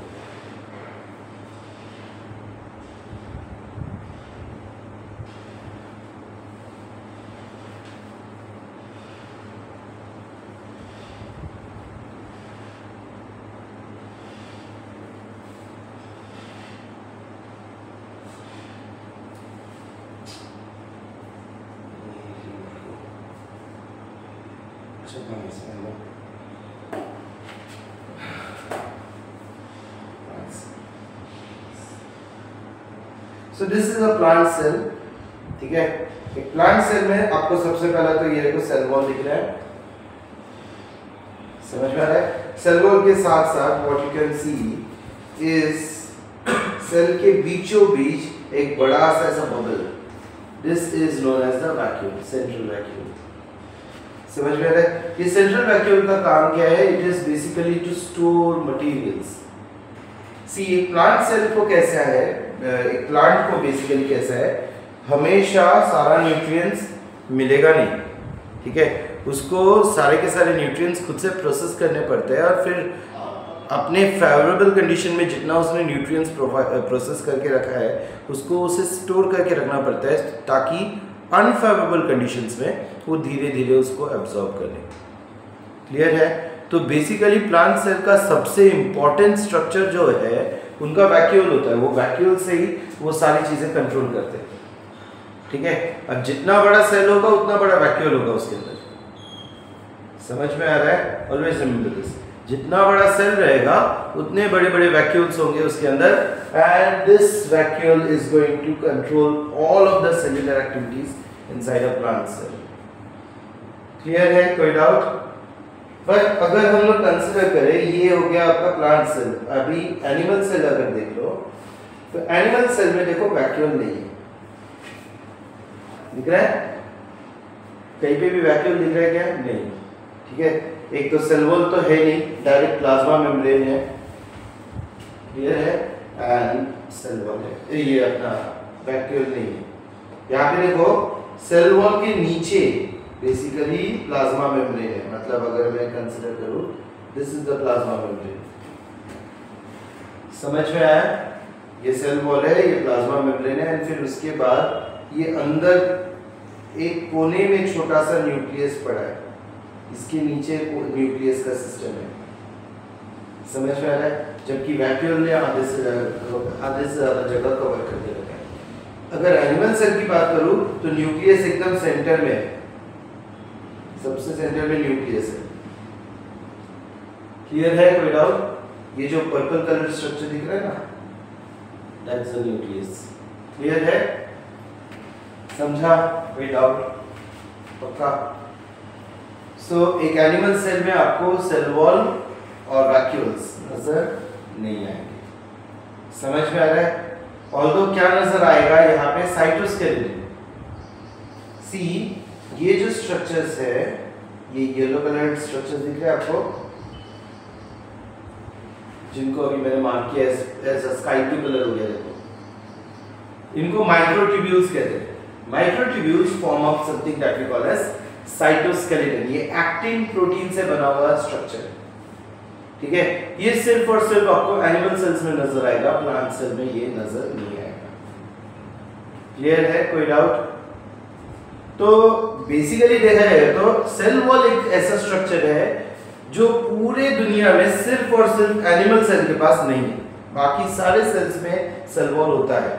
So this is a plant cell, ठीक है। एक प्लांट सेल में आपको सबसे पहला तो ये देखो सेल वॉल दिख रहा है, समझ में आ रहा है। सेल वॉल के साथ साथ what you can see is cell के बीचों बीच एक बड़ा सा ऐसा bubble, this is known as the vacuole, central vacuole. समझ में आ रहा है। ये सेंट्रल वैक्यूल का काम क्या है? It is basically to store materials. See एक प्लांट सेल को कैसा है, एक प्लांट को बेसिकली कैसा है, हमेशा सारा न्यूट्रिएंट्स मिलेगा नहीं, ठीक है। उसको सारे के सारे न्यूट्रिएंट्स खुद से प्रोसेस करने पड़ते हैं और फिर अपने फेवरेबल कंडीशन में जितना उसने न्यूट्रिएंट्स प्रोसेस करके रखा है उसको उसे स्टोर करके रखना पड़ता है ताकि अनफेवरेबल कंडीशंस में वो धीरे धीरे उसको एब्जॉर्ब कर ले। क्लियर है। तो बेसिकली प्लांट सेल का सबसे इम्पोर्टेंट स्ट्रक्चर जो है उनका वैक्यूल होता है, वो वैक्यूल से ही वो सारी चीजें कंट्रोल करते हैं, ठीक है। अब जितना बड़ा सेल होगा उतना बड़ा वैक्यूल होगा उसके अंदर, समझ में आ रहा है। ऑलवेज रिमेंबर दिस, जितना बड़ा सेल रहेगा उतने बड़े बड़े वैक्यूल्स होंगे उसके अंदर, and this vacuole is going to control all of the cellular activities inside a plant cell. Clear है, कोई डाउट? पर अगर हम लोग कंसिडर करें, ये हो गया आपका प्लांट सेल। अभी एनिमल सेल अगर देख लो तो एनिमल सेल में देखो वैक्यूल नहीं है, दिख रहा है? कहीं पे भी वैक्यूल दिख रहा है क्या? नहीं, ठीक है। एक तो सेल वॉल तो है नहीं, डायरेक्ट प्लाज्मा मेम्ब्रेन है, क्लियर है, एंड सेल वॉल है, ये अपना वैक्यूल नहीं है। यहाँ पे देखो सेल वॉल के नीचे बेसिकली प्लाज्मा मेम्ब्रेन है, मतलब अगर मैं कंसीडर करूं this is the plasma membrane. समझ में आया? ये सेल वॉल है, ये प्लाज्मा मेम्ब्रेन है, एंड फिर उसके बाद ये अंदर एक कोने में छोटा सा न्यूक्लियस पड़ा है, इसके नीचे न्यूक्लियस का सिस्टम है, समझ में आ रहा है। जबकि वैक्यूल ने आधे से ज्यादा जगह कवर करके रखा है। अगर एनिमल सेल की बात करूं तो न्यूक्लियस एकदम सेंटर में है, सबसे सेंटर में न्यूक्लियस है। क्लियर है, कोई डाउट? ये जो पर्पल कलर स्ट्रक्चर दिख रहा है ना, दैट्स द न्यूक्लियस। क्लियर है, समझा? कोई डाउट? पक्का? सो एक एनिमल सेल में आपको सेल वॉल और वैक्यूल्स नजर नहीं आएंगे, समझ में आ रहा है। ऑल्दो क्या नजर आएगा यहाँ पे? साइटोस्केलेटन। सी ये जो स्ट्रक्चर्स है, ये येलो कलर स्ट्रक्चर दिख रहे हैं आपको, जिनको अभी मैंने मार्क किया एज स्काई ब्लू कलर हो गया, देखो इनको माइक्रोट्यूब्यूल्स कहते हैं। Microtubules form of something that we call as cytoskeleton. ये एक्टिन प्रोटीन से बना हुआ स्ट्रक्चर, ठीक है। ये सिर्फ और सिर्फ आपको एनिमल सेल्स में नजर आएगा, प्लांट सेल में ये नजर नहीं आएगा। क्लियर है, कोई डाउट? तो बेसिकली देखा जाए तो सेल वॉल एक ऐसा स्ट्रक्चर है जो पूरे दुनिया में सिर्फ और सिर्फ एनिमल सेल के पास नहीं है, बाकी सारे सेल्स में सेल वॉल होता है,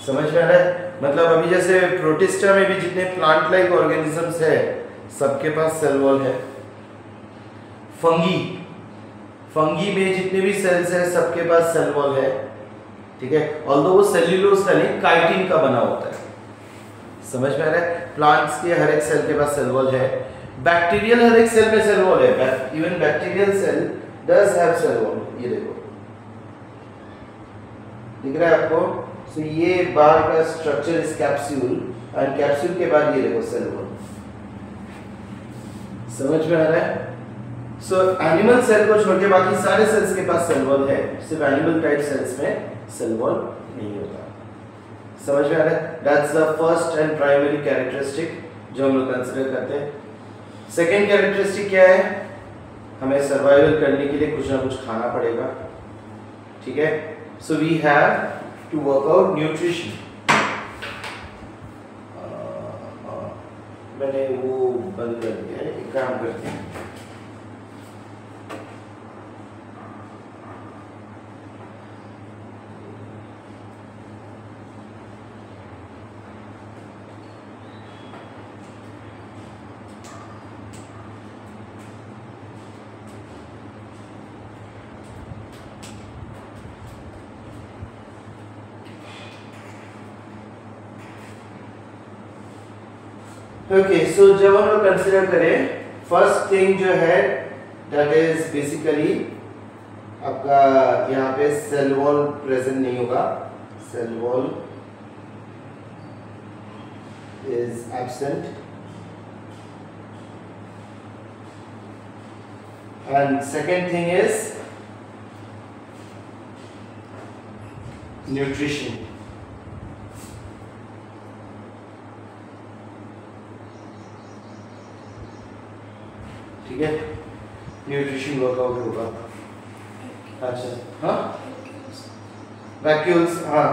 समझ में आ रहा है। मतलब अभी जैसे प्रोटिस्टा में भी जितने प्लांट लाइक ऑर्गेनिजम्स है सबके पास सेल वॉल है। फंगी में जितने भी सेल्स है सबके पास सेल वॉल है, ठीक है। ऑल्दो वो सेल्यूलोज का नहीं, काइटिन का बना होता है, समझ में आ रहा है। प्लांट्स के हर एक सेल के पास सेल वॉल है। बैक्टीरियल हर एक सेल में सेल वॉल है, even bacterial cell does have cell wall. ये देखो दिख रहा है आपको। सो ये बार का structure is capsule, and capsule के बाद ये देखो सेल वॉल, समझ में आ रहा है। सो एनिमल सेल को छोड़ के बाकी सारे सेल्स के पास सेल वॉल है, सिर्फ एनिमल टाइप सेल्स में सेल वॉल नहीं होता। समझ में आ रहा है? That's the first and primary characteristic जो हम लोग कंसीडर करते हैं। सेकेंड कैरेक्टरिस्टिक क्या है? हमें सर्वाइवल करने के लिए कुछ ना कुछ खाना पड़ेगा, ठीक है? So we have to work out nutrition. मैंने वो बंद कर दिया है, एक काम करते हैं, ओके। सो जब हम लोग कंसिडर करें, फर्स्ट थिंग जो है दैट इज बेसिकली आपका यहाँ पे सेल वॉल प्रेजेंट नहीं होगा, cell wall is absent, and second thing is nutrition. ठीक है, न्यूट्रिशन वर्कआउट होगा। अच्छा, हाँ, वैक्यूल्स, हाँ,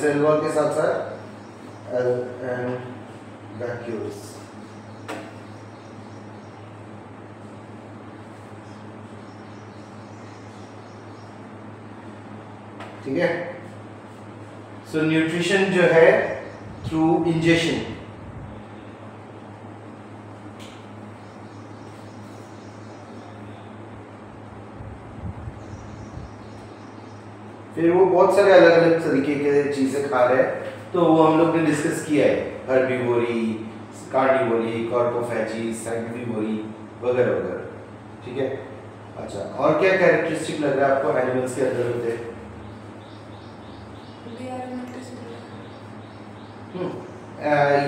सेल वॉल के साथ साथ एंड वैक्यूल्स। ठीक है, सो न्यूट्रिशन जो है थ्रू इंजेक्शन, फिर वो बहुत सारे अलग अलग तरीके के चीज़ें खा रहे हैं, तो वो हम लोग ने डिस्कस किया है, हर्बीवोरी, कार्निवोरी, कॉर्पोफैजी, सैक्टिवोरी वगैरह वगैरह। ठीक है, अच्छा, और क्या कैरेक्टरिस्टिक लग रहा है आपको एनिमल्स के अंदर होते हैं?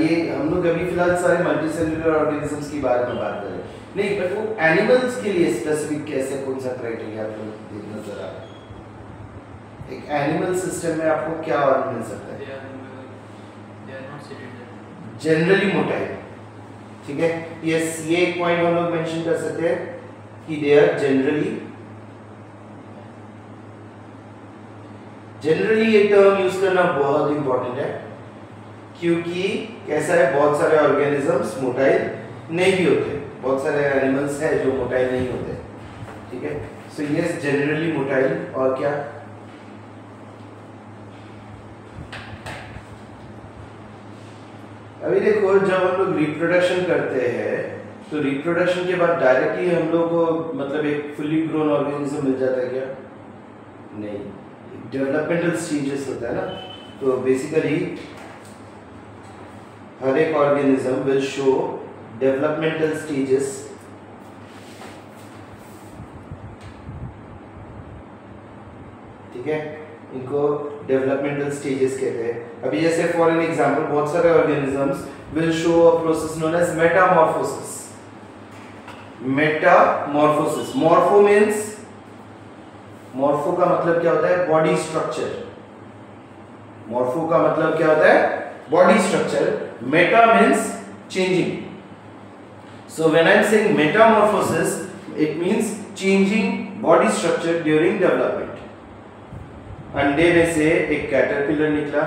ये हम लोग अभी फिलहाल सारे मल्टीसेलुलर ऑर्गेनिजम्स की बारे में बात कर रहे हैं, नहीं, बट वो एनिमल्स के लिए स्पेसिफिक कैसे, कौन सा क्राइटेरिया आपको देखना जरा, एक एनिमल सिस्टम में आपको क्या और मिल सकता है? Generally motile. ठीक है, यस, ये एक पॉइंट हम लोग मेंशन कर सकते हैं कि दे आर जनरली ये टर्म यूज करना बहुत इंपॉर्टेंट है, क्योंकि कैसा है, बहुत सारे ऑर्गेनिजम्स मोटाइल नहीं भी होते, बहुत सारे एनिमल्स हैं जो मोटाइल नहीं होते। ठीक है, सो यस, जनरली मोटाइल। और क्या? अभी देखो, जब हम लोग रिप्रोडक्शन करते हैं तो रिप्रोडक्शन के बाद डायरेक्टली हम लोग को मतलब एक फुली ग्रोन ऑर्गेनिज्म मिल जाता है क्या? नहीं, डेवलपमेंटल स्टेजेस होता है ना, तो बेसिकली हर एक organism will show developmental stages. ठीक है, इनको डेवलपमेंटल स्टेजेस कहते हैं। अभी जैसे फॉर एन एग्जांपल, बहुत सारे organisms will show a process known as metamorphosis. Metamorphosis, morpho means, morpho का मतलब क्या होता है? Body structure. मॉर्फो का मतलब क्या होता है? Body structure. Meta means changing. So when I am saying Metamorphosis, it means changing body structure during development. अंडे में से एक कैटरपिलर निकला,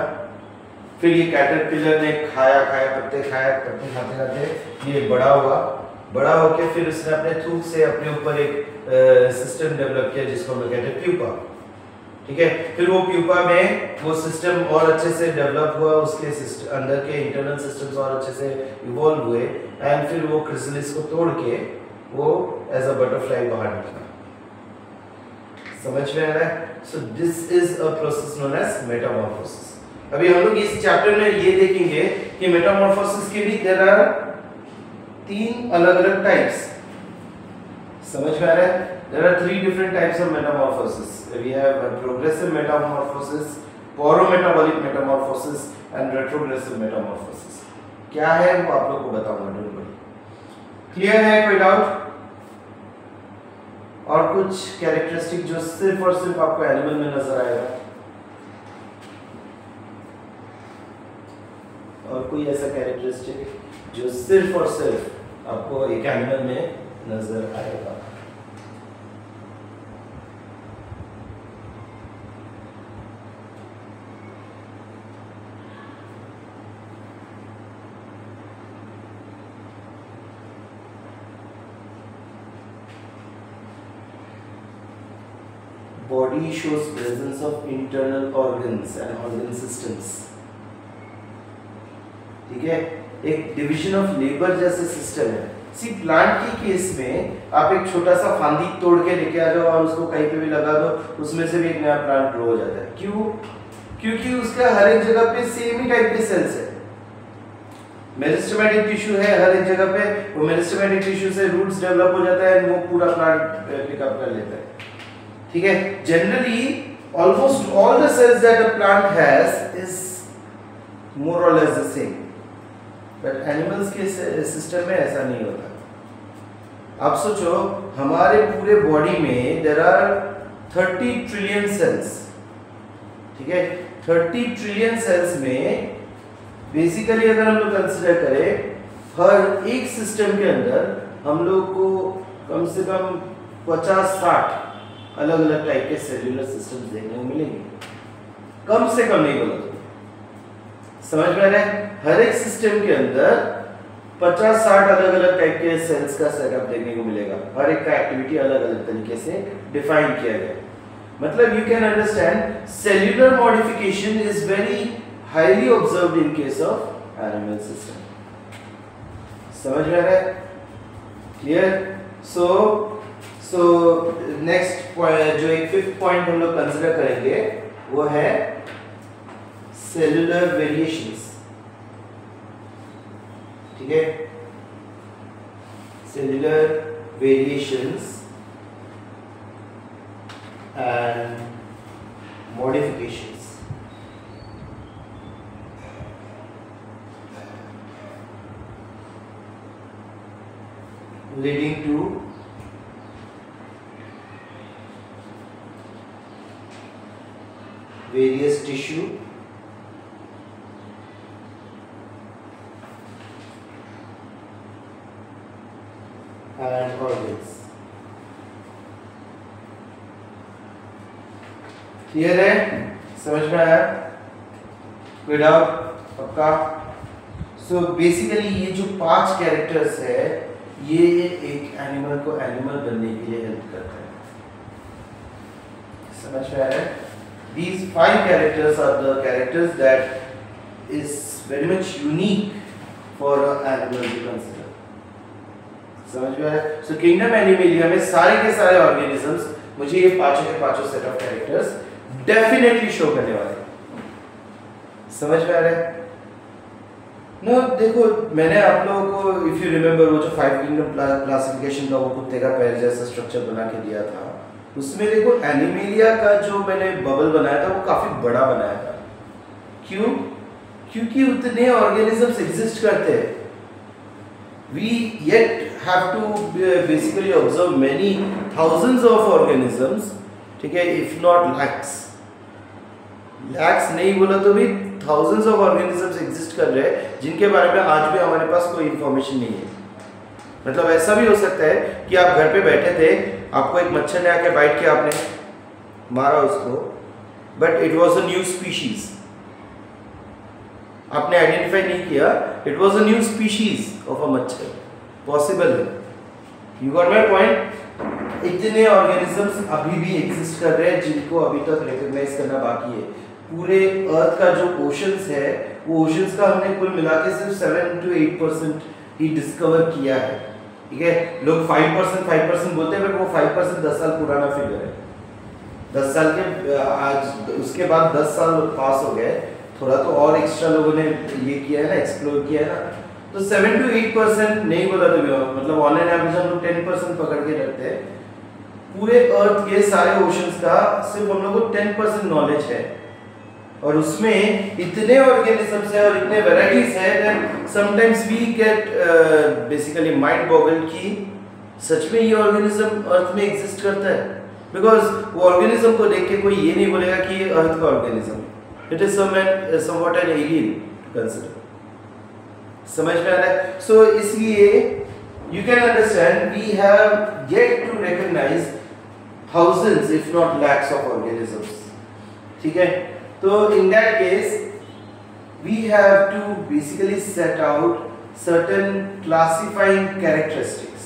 फिर ये कैटरपिलर ने खाया पत्ते खाते खाते ये बड़ा हुआ, बड़ा होकर फिर उसने अपने थूक से अपने ऊपर एक सिस्टम डेवलप किया जिसको हम लोग कहते हैं प्यूपा। ठीक है, फिर वो प्यूपा में वो सिस्टम और अच्छे से डेवलप हुआ, उसके अंदर के इंटरनल सिस्टम्स और अच्छे से इवॉल्व हुए, एंड फिर वो क्रिसलिस को तोड़ के वो एज अ बटरफ्लाई बाहर निकला। समझ में आ रहा है? So this is a process known as metamorphosis. अभी हम लोग इस चैप्टर में ये देखेंगे कि मेटामॉर्फोसिस के भी देयर आर 3 अलग अलग टाइप्स। समझ में आ रहा है? There are 3 different types of metamorphosis. We have progressive metamorphosis, paurometabolic metamorphosis and retrogressive metamorphosis. क्या है वो आप लोग को बताऊंगा, डोंट वरी। क्लियर है? कोई डाउट? और कुछ कैरेक्टरिस्टिक जो सिर्फ और सिर्फ आपको एनिमल में नजर आएगा, और कोई ऐसा कैरेक्टरिस्टिक जो सिर्फ और सिर्फ आपको एक एनिमल में नजर आएगा। Body shows presence of internal organs and organ systems। ठीक है, एक डिवीजन ऑफ लेबर जैसे सिस्टम है। सी प्लांट के केस में आप एक छोटा सा फांदी तोड़ के लेके आ जाओ और उसको कहीं पे भी लगा दो, उसमें से भी एक नया प्लांट ग्रो हो जाता है। क्यों? क्योंकि उसका हर एक जगह पे सेम ही टाइप के सेल्स है। मेरिस्टेमेटिक टिश्यू है हर एक जगह पे, वो मेरिस्टेमेटिक टिश्यू से रूट्स डेवलप हो जाता है, वो पूरा प्लांट पिकअप कर लेता है। ठीक है, generally almost all the cells that a plant has is more और less the same, but animals के सिस्टम में ऐसा नहीं होता। आप सोचो हमारे पूरे बॉडी में देयर आर 30 ट्रिलियन सेल्स। ठीक है, 30 ट्रिलियन सेल्स में बेसिकली अगर हम लोग कंसीडर करें, हर एक सिस्टम के अंदर हम लोग को कम से कम 50-60 अलग अलग टाइप के सेल्यूलर सिस्टम्स देखने को मिलेंगे। कम से कम नहीं बोला तो समझ में आ रहा है? हर एक सिस्टम के अंदर 50-60 अलग अलग टाइप के सेल्स का सेटअप देखने को मिलेगा। हर एक का एक्टिविटी अलग अलग तरीके से डिफाइन किया गया। मतलब you can understand cellular modification is very highly observed in case of animal system. समझ में आ रहा है? क्लियर? सो नेक्स्ट जो एक फिफ्थ पॉइंट हम लोग कंसीडर करेंगे वो है सेल्यूलर वेरिएशंस। ठीक है, cellular variations and modifications. Leading to various tissue and organs। Clear है? समझ में आया? कोई डाउट? पक्का? सो बेसिकली ये जो 5 कैरेक्टर्स है ये एक एनिमल को एनिमल बनने के लिए हेल्प करता है। समझ में आ रहा है? These 5 characters are the characters that is very much unique for an animal to consider। समझ में आया? So kingdom Animalia में सारे के सारे organisms मुझे ये पांचों के पांचों set of characters definitely show करने वाले। समझ में आ रहा है? No, देखो मैंने आप लोगों को if you remember वो जो 5 kingdom classification का वो कुत्ते का पैर जैसा स्ट्रक्चर बना के दिया था, उसमें देखो एनिमेलिया का जो मैंने बबल बनाया था वो काफी बड़ा बनाया था। क्यों? क्योंकि उतने ऑर्गेनिजम्स एग्जिस्ट करते हैं। We yet have to basically observe many thousands of organisms, ठीक है, if not lakhs। lakhs नहीं बोला तो भी thousands of organisms exist कर रहे हैं जिनके बारे में आज भी हमारे पास कोई इंफॉर्मेशन नहीं है। मतलब ऐसा भी हो सकता है कि आप घर पे बैठे थे, आपको एक मच्छर ने आके बाइट किया, आपने मारा उसको, but it was a new species. आपने आइडेंटिफाई नहीं किया, it was a new species of a मच्छर। पॉसिबल है। You got my point? इतने ऑर्गेनिजम्स अभी भी एग्जिस्ट कर रहे हैं जिनको अभी तक रिकॉग्नाइज करना बाकी है। पूरे अर्थ का जो ओशंस है वो ओशंस का हमने कुल मिला के सिर्फ 7 to 8% ही डिस्कवर किया है। ठीक है, लोग 5% बोलते हैं, बट वो 5% 10 साल पुराना फिगर है। 10 साल के आज उसके बाद 10 साल पास हो गए, थोड़ा तो और एक्स्ट्रा लोगों ने ये किया है ना, एक्सप्लोर किया है ना, तो 7 to 8% नहीं बोला तो मतलब ऑन एन एवरेज हम लोग 10% पकड़ के रखते हैं। पूरे अर्थ के सारे ओशंस का सिर्फ हम लोग को 10% नॉलेज है, और उसमें इतने ऑर्गेनिजम्स है और इतने वेराइटीज है that sometimes we get basically mind boggled कि सच में ये ऑर्गेनिज्म अर्थ में एग्जिस्ट करता है? बिकॉज वो ऑर्गेनिज्म को देख के कोई ये नहीं बोलेगा कि ये अर्थ का ऑर्गेनिज्म है। It is somewhat an alien to consider. समझ में आ रहा है? सो इसलिए you can understand we have yet to recognize thousands if not lakhs of organisms. ठीक है? तो in that case we have to basically set out certain classifying characteristics.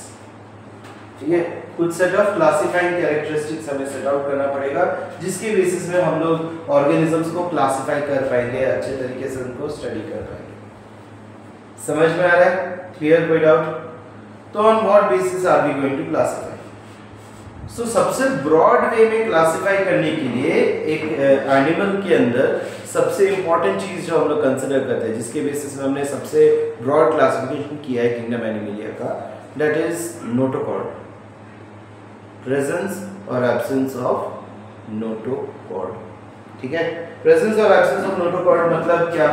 ठीक है? कुछ set of classifying characteristics हमें set out करना पड़ेगा जिसके बेसिस में हम लोग organisms को classify कर पाएंगे, अच्छे तरीके से उनको study कर पाएंगे। समझ में आ रहा है? Clear? कोई doubt? तो on what basis are we going to classify? So सबसे broad way में classify करने के लिए एक animal के अंदर सबसे important चीज जो हम लोग consider करते हैं, जिसके basis में हमने सबसे broad classification किया है kingdom Animalia का, that is notochord, presence और absence of notochord। ठीक है? presence और absence of notochord मतलब क्या?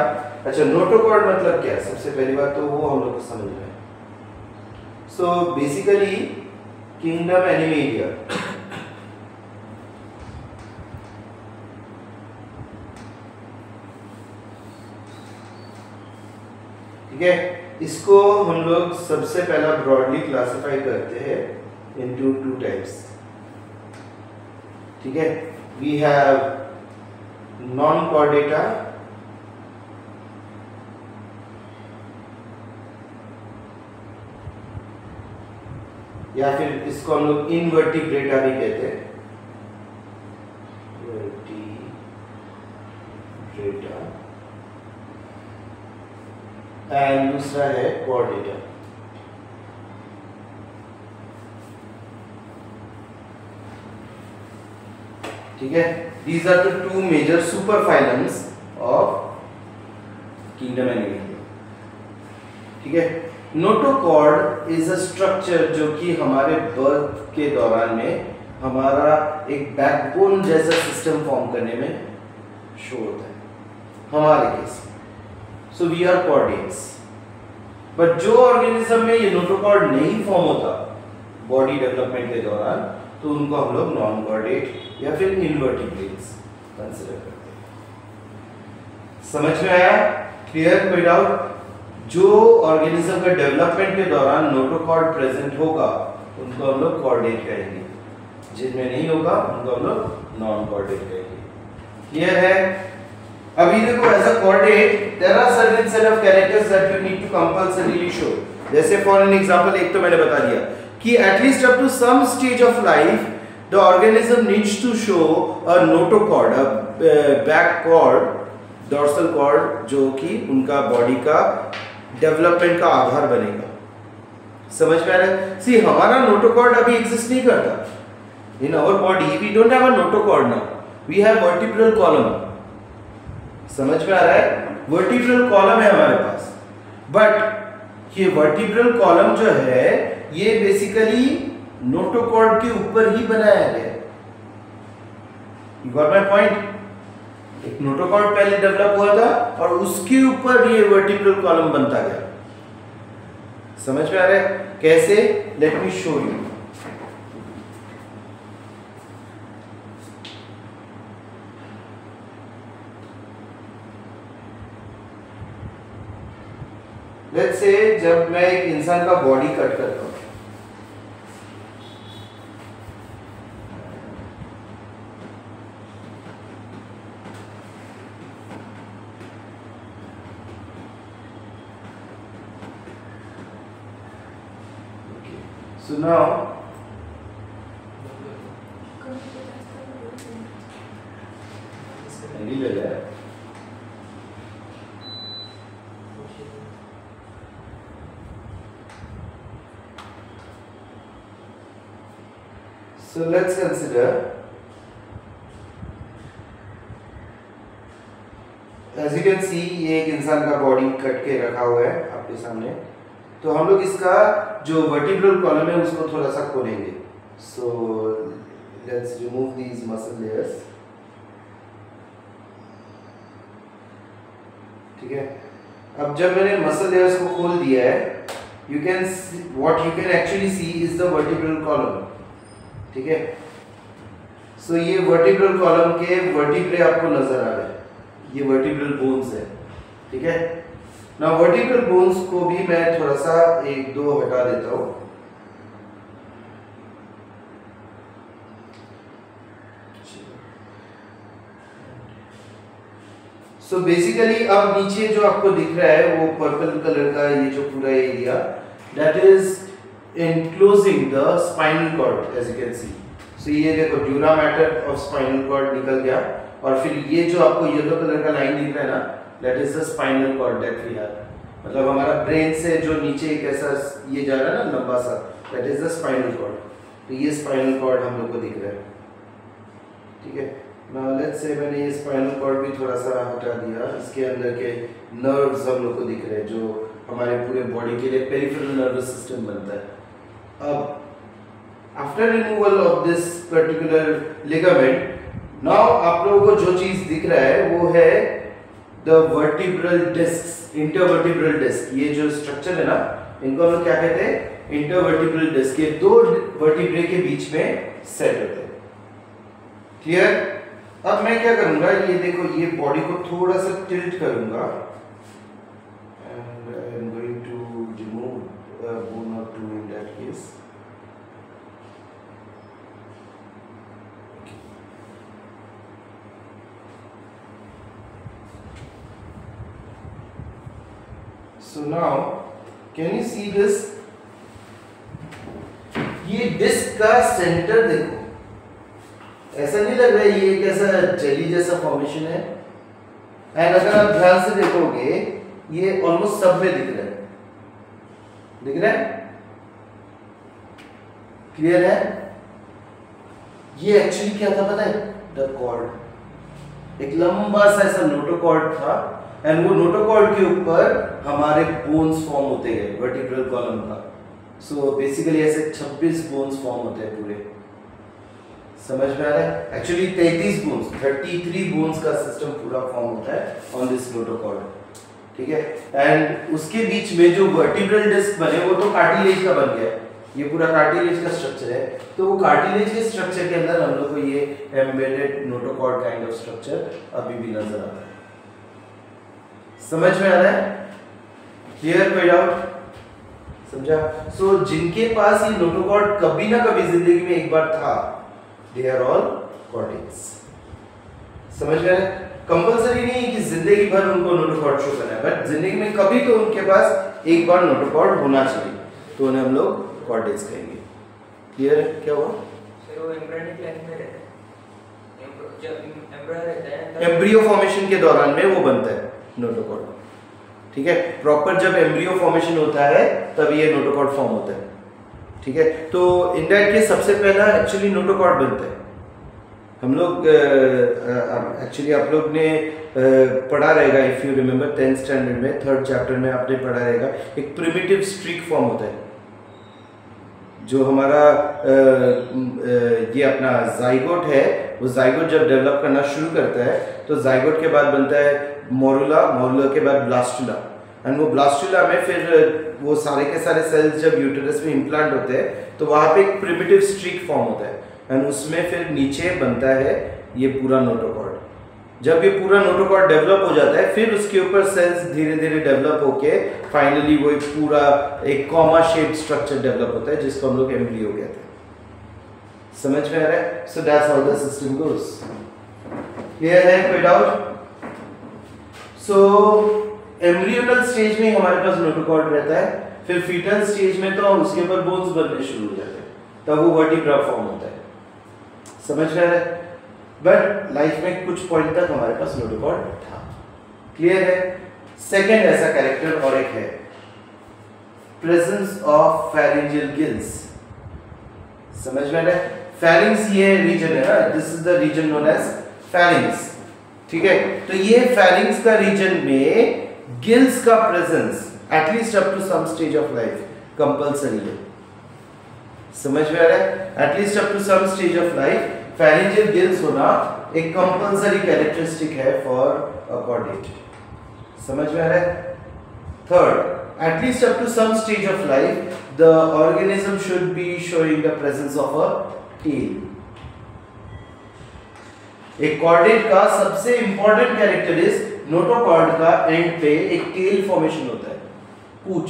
अच्छा, notochord मतलब क्या? सबसे पहली बात तो वो हम लोग को समझना है। So basically kingdom Animalia ठीक है, इसको हम लोग सबसे पहला ब्रॉडली क्लासिफाई करते हैं इनटू टू टाइप्स। ठीक है, वी हैव नॉन कॉर्डेटा या फिर इसको हम लोग इनवर्टिब्रेटा भी कहते हैं, वर्टिब्रेटा, एंड दूसरा है कॉर्डेटा। ठीक है, these are the two major superphylums of kingdom Animalia। ठीक है, नोटोकॉर्ड इज अ स्ट्रक्चर जो कि हमारे बर्थ के दौरान में हमारा एक बैकबोन जैसा सिस्टम फॉर्म करने में शो होता है हमारे केस में। So we are chordates, but जो ऑर्गेनिज्म में ये नोटोकॉर्ड नहीं फॉर्म होता बॉडी डेवलपमेंट के दौरान, तो उनको हम लोग नॉन कॉर्डेट या फिर इनवर्टिब्रेट्स कंसीडर करते हैं। समझ में आया? क्लियर? कोई डाउट? जो ऑर्गेनिज्म का डेवलपमेंट के दौरान नोटोकॉर्ड प्रेजेंट होगा उनको हम लोग कॉर्डेट कहेंगे, जिनमें नहीं होगा उनको हम लोग नॉन कॉर्डेट कहेंगे। क्लियर है? अभी देखो, as a chordate there are certain set of characters that you need to compulsorily show. जैसे फॉर एन एग्जांपल, एक तो मैंने बता दिया कि at least up to some stage of life the organism needs to show a notochord, a back cord, dorsal cord, जो कि उनका बॉडी का डेवलपमेंट का आधार बनेगा। समझ में आ रहा है? सी, हमारा नोटोकॉर्ड अभी एग्जिस्ट नहीं करता in our body. We don't have a notochord now, we have vertebral column. समझ में आ रहा है? वर्टिब्रल कॉलम है हमारे पास, बट ये वर्टिब्रल कॉलम जो है ये बेसिकली नोटोकॉर्ड के ऊपर ही बनाया गया है। You got my point? एक नोटोकॉर्ड पहले डेवलप हुआ था और उसके ऊपर ये वर्टिब्रल कॉलम बनता गया। समझ में आ रहा है? कैसे? Late me show you. Let's say जब मैं एक इंसान का बॉडी कट करता हूं, so now so let's consider, as you can see ये एक इंसान का बॉडी कट के रखा हुआ है आपके सामने। तो हम लोग इसका जो वर्टिब्रल कॉलम है उसको थोड़ा सा खोलेंगे। So let's remove these muscle layers. ठीक है, अब जब मैंने मसल लेयर्स को खोल दिया है you can see, what you can actually see is the vertebral column. ठीक है, सो ये वर्टिब्रल कॉलम के वर्टिब्रे आपको नजर आ रहे हैं, ये वर्टिब्रल बोन्स है। ठीक है, ना वर्टिब्रल बोन्स को भी मैं थोड़ा सा एक दो हटा देता हूं। सो बेसिकली अब नीचे जो आपको दिख रहा है वो पर्पल कलर का ये जो पूरा area, that is enclosing the spinal cord, as you can see. So ये देखो dura mater of spinal cord निकल गया, और फिर ये जो आपको येलो कलर का लाइन दिख रहा है ना, that is the spinal cord that we have. मतलब हमारा ब्रेन से जो नीचे एक ऐसा ये जा रहा है ना लंबा सा, that is the spinal cord. तो ये स्पाइनल कॉर्ड हम लोग को दिख रहा है। ठीक है, नाउ लेट्स से मैंने ये स्पाइनल कॉर्ड भी थोड़ा सा हटा दिया, इसके अंदर के नर्व्स हम लोग को दिख रहे हैं जो हमारे पूरे बॉडी के लिए पेरिफेरल नर्वस सिस्टम बनता है। अब after removal of this particular ligament, now आप लोगों को जो चीज दिख रहा है वो है the vertebral disc, intervertebral disc. ये जो स्ट्रक्चर है ना, इनको हम लोग क्या कहते हैं, इंटरवर्टिब्रल डिस्क। ये दो वर्टिब्रे के बीच में सेट होते हैं। क्लियर? अब मैं क्या करूंगा, ये देखो ये बॉडी को थोड़ा सा टिल्ट करूंगा, and I am going to remove bone or two in that case. So now can you see this? ये डिस्क का सेंटर देखो, ऐसा नहीं लग रहा है ये एक ऐसा जेली जैसा फॉर्मेशन है, एंड अगर आप ध्यान से देखोगे ये ऑलमोस्ट सब में दिख रहा है। दिख रहा है? क्लियर है? ये एक्चुअली क्या था पता है? द कॉर्ड, एक लंबा सा ऐसा नोटोकॉर्ड था, एंड वो नोटोकॉर्ड के ऊपर हमारे बोन्स फॉर्म होते गए वर्टिब्रल कॉलम का। सो बेसिकली ऐसे 26 बोन्स फॉर्म होते हैं पूरे। समझ में आ रहा है? एक्चुअली 33 बोन्स, 33 बोन्स का सिस्टम पूरा फॉर्म होता है ऑन दिस नोटोकॉर्ड। ठीक है, एंड उसके बीच में जो वर्टिब्रल डिस्क बने वो तो कार्टिलेज का बन गया, ये पूरा कार्टिलेज का स्ट्रक्चर है। तो वो कार्टिलेज के स्ट्रक्चर के अंदर हम लोग को ये embedded notochord kind of structure अभी भी नजर आता है। समझ में आ रहा है? क्लियर? कोई डाउट? समझा? सो जिनके पास ये नोटोकॉर्ड कभी ना कभी जिंदगी में एक बार था, दे आर ऑल कॉर्टेक्स। समझ में आ रहा है? कंपल्सरी नहीं है कि जिंदगी भर उनको नोटोकॉर्ड शो करना है, बट जिंदगी में कभी तो उनके पास एक बार नोटोकॉर्ड होना चाहिए, तो उन्हें हम लोग कॉर्टेक्स कहेंगे। क्लियर है? क्या हुआ? सर वो एम्ब्रियोनिक लाइन में रहता है, जब एम्ब्रियो रहता है एम्ब्रियो फॉर्मेशन के दौरान में वो बनता है नोटोकॉर्ड। ठीक है, प्रॉपर जब एम्ब्रियो फॉर्मेशन होता है तब ये नोटोकॉर्ड फॉर्म होता है। ठीक है, तो इन दैट केस सबसे पहला एक्चुअली नोटोकॉर्ड बनता है। हम लोग एक्चुअली आप लोग ने पढ़ा रहेगा, if you remember 10th standard में 3rd चैप्टर में आपने पढ़ा रहेगा, एक प्रिमिटिव स्ट्रीक फॉर्म होता है जो हमारा ये अपना जाइगोट है। वो जाइगोट जब डेवलप करना शुरू करता है तो जाइगोट के बाद बनता है मोरुला, मोरुला के बाद ब्लास्टुला, एंड वो ब्लास्टुला में फिर वो सारे के सारे सेल्स जब यूटेरस में इम्प्लांट होते हैं तो वहाँ पे एक प्रिमिटिव स्ट्रीक फॉर्म होता है, एंड उसमें फिर नीचे बनता है ये पूरा नोटोकॉर्ड। जब ये पूरा नोटोकॉर्ड डेवलप हो जाता है फिर उसके ऊपर सेल्स धीरे धीरे डेवलप होके फाइनली वो एक पूरा एक कॉमा शेप स्ट्रक्चर डेवलप होता है जिसको हम लोग एम्ब्रियो कहते हैं। समझ में आ रहा है? So that's how the system goes. Clear है? कोई डाउट? सो एम्ब्रियोनल स्टेज में हमारे पास नोटोकॉर्ड रहता है, फिर फीटल स्टेज में तो उसके ऊपर बोन्स बनने शुरू हो जाते हैं, तब वो वर्टिब्रा फॉर्म होता है। समझ में आ रहा है? बट लाइफ में कुछ पॉइंट तक हमारे पास नोटोकॉर्ड था। क्लियर है? सेकेंड ऐसा कैरेक्टर और एक है, प्रेजेंस ऑफ फेरिंजियल गिल्स। समझ में आ रहा है? फेरिंग्स ये रीजन है ना, this is the region known as pharynx. ठीक है, तो ये फेरिंग्स का रीजन में गिल्स का presence at least up to some stage of life compulsory है। समझ में आ रहा है? At least up to some stage of life pharyngeal gills होना एक कंपल्सरी कैरेक्टरिस्टिक है फॉर अ कॉर्डेट। समझ में आ रहा है? Third, at least up to some stage of life, the organism should be showing the presence of a tail. एक chordate का सबसे इंपॉर्टेंट कैरेक्टर इज नोटोकॉर्ड का एंड पे एक टेल फॉर्मेशन होता है, पूंछ।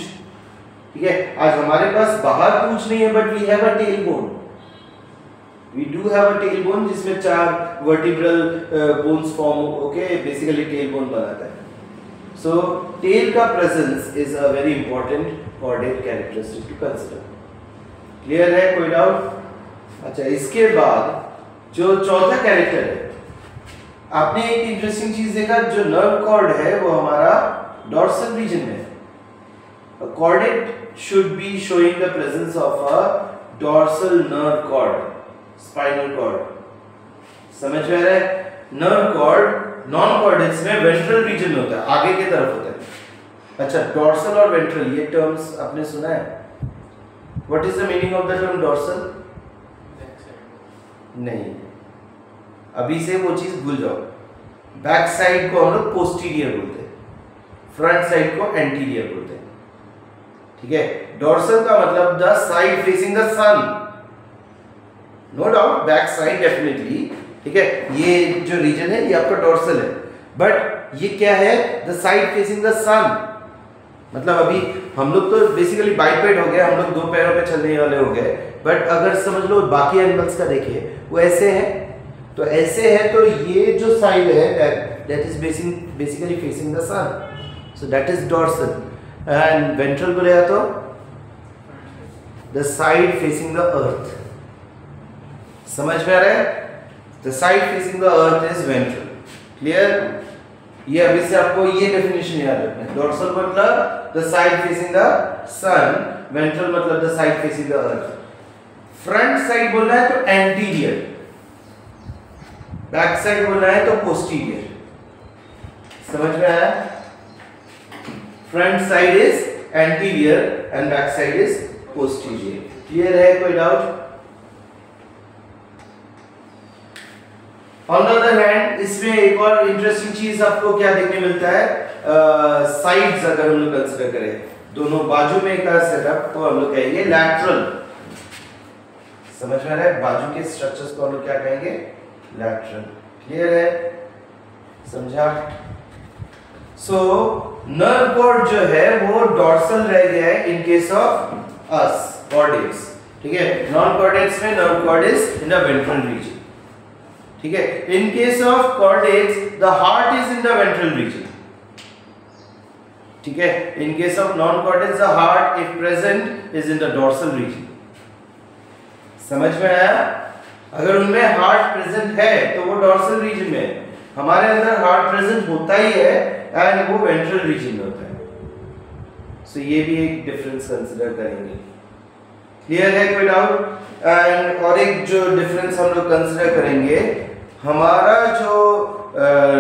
ठीक है, आज हमारे पास बाहर पूंछ नहीं है, but we have a tail bone. We do have a tail bone जिसमें 4 vertebral bones form okay basically tail bone बनाता है। सो टेल का presence is a very important chordate characteristic to consider. Clear है, कोई doubt? अच्छा, इसके बाद जो चौथा कैरेक्टर है, आपने एक इंटरेस्टिंग चीज देखा, जो नर्व कॉर्ड है वो हमारा डॉर्सल रीजन में है। A chordate should be showing the presence of a dorsal nerve cord, spinal cord. समझ में आ रहा है? नर्व कॉर्ड नॉन कॉर्डेट्स में वेंट्रल रीजन में होता है, आगे की तरफ होता है। अच्छा, डॉर्सल और वेंट्रल ये टर्म्स आपने सुना है? What is the meaning of the term dorsal? नहीं, अभी से वो चीज भूल जाओ। बैक साइड को हम लोग पोस्टीरियर बोलते हैं, फ्रंट साइड को एंटीरियर बोलते हैं। ठीक है, डॉर्सल का मतलब the side facing the sun, no doubt back side definitely. ठीक है, ये जो रीजन है ये आपका डॉर्सल है, बट ये क्या है? द साइड फेसिंग द सन। मतलब अभी हम लोग तो बेसिकली बाइपेड हो गए, हम लोग 2 पैरों पे चलने वाले हो गए, बट अगर समझ लो बाकी एनिमल्स का देखिए, वो ऐसे हैं, तो ऐसे है, तो ये जो साइड है that is basically facing the sun, so that is dorsal. And ventral बोलेगा तो the side facing the earth. समझ में आ रहा है? The side facing the earth is ventral. Clear? ये अभी से आपको ये डेफिनेशन याद रखना है। डॉर्सल मतलब the side facing the sun, ventral मतलब the side facing the earth. Front side बोलना है तो एंटीरियर, बैक साइड बोलना है तो पोस्टीरियर। समझ में आया? Front side is anterior and back side is posterior. Clear है, कोई doubt? On the other hand इसमें एक और इंटरेस्टिंग चीज आपको क्या देखने मिलता है, साइड्स अगर हम लोग कंसीडर करें, दोनों बाजू में का सेटअप, तो हम लोग कहेंगे लैटरल। समझ में आ रहा है? बाजू के स्ट्रक्चर्स को हम लोग क्या कहेंगे? लैटरल। क्लियर है? समझा? सो नर्व कॉर्ड जो है वो डॉर्सल रह गया है in case of us chordates. ठीक है, नॉन कॉर्डेट्स में nerve cord is in the ventral region. ठीक है, in case of chordates the heart is in the ventral region. ठीक है, in case of non chordates the heart if present is in the dorsal region. समझ में आया? अगर उनमें heart present है तो वो डॉर्सल रीजन में है, हमारे अंदर हार्ट प्रेजेंट होता ही है एंड वो वेंट्रल रीजन में होता है। सो ये भी एक डिफरेंस कंसीडर करेंगे। क्लियर है, कोई डाउट? एंड और एक जो डिफरेंस हम लोग कंसीडर करेंगे, हमारा जो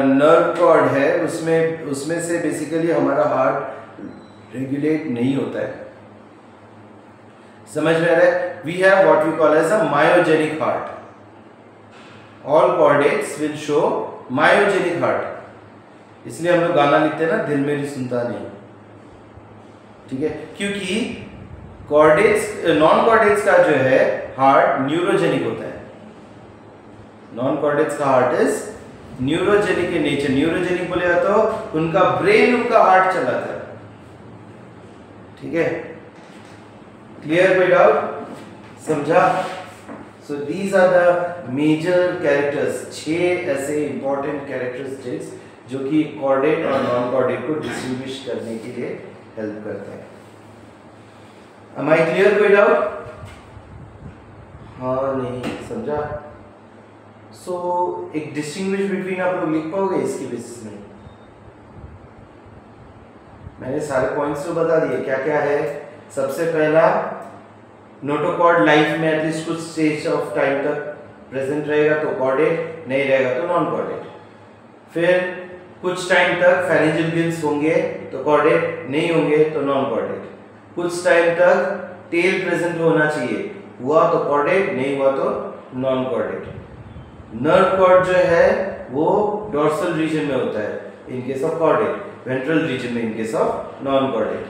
नर्व कॉर्ड है उसमें से बेसिकली हमारा हार्ट रेगुलेट नहीं होता है। समझ में आ रहा है? We have what we call as a myogenic heart. All chordates will show myogenic heart. इसलिए हम लोग गाना लिखते हैं ना, दिल मेरी सुनता नहीं। ठीक है, क्योंकि कॉर्डेट्स नॉन कॉर्डेट्स का जो है हार्ट न्यूरोजेनिक होता है। नॉन कॉर्डेट्स का heart is neurogenic in nature. Neurogenic बोलेगा तो उनका ब्रेन उनका हार्ट चलाता है। ठीक है, क्लियर, कोई डाउट? समझा? So these are the major characters, 6 ऐसे इंपॉर्टेंट कैरेक्टरिस्टिक्स जो कि कॉर्डेट और नॉन कॉर्डेट को डिस्टिंग्विश करने के लिए हेल्प करते हैं। Am I clear, कोई डाउट? हाँ, नहीं समझा? सो एक डिस्टिंग्विश बिटवीन आप लोग लिख पाओगे इसकी बेसिस में? मैंने सारे पॉइंट्स तो बता दिए क्या क्या है। सबसे पहला, नोटोकॉर्ड लाइफ में एटलीस्ट कुछ स्टेज ऑफ टाइम तक प्रेजेंट रहेगा तो कॉर्डेट, नहीं रहेगा तो नॉन कॉर्डेट। फिर कुछ टाइम तक फेरेंजियल गिल्स होंगे तो कॉर्डेट, नहीं होंगे तो नॉन कॉर्डेट। कुछ टाइम तक टेल प्रेजेंट होना चाहिए, हुआ तो कॉर्डेट, नहीं हुआ तो नॉन कॉर्डेट। नर्व कॉर्ड जो है वो डॉर्सल रीजन में होता है in case of chordate, ventral region में in case of non chordate.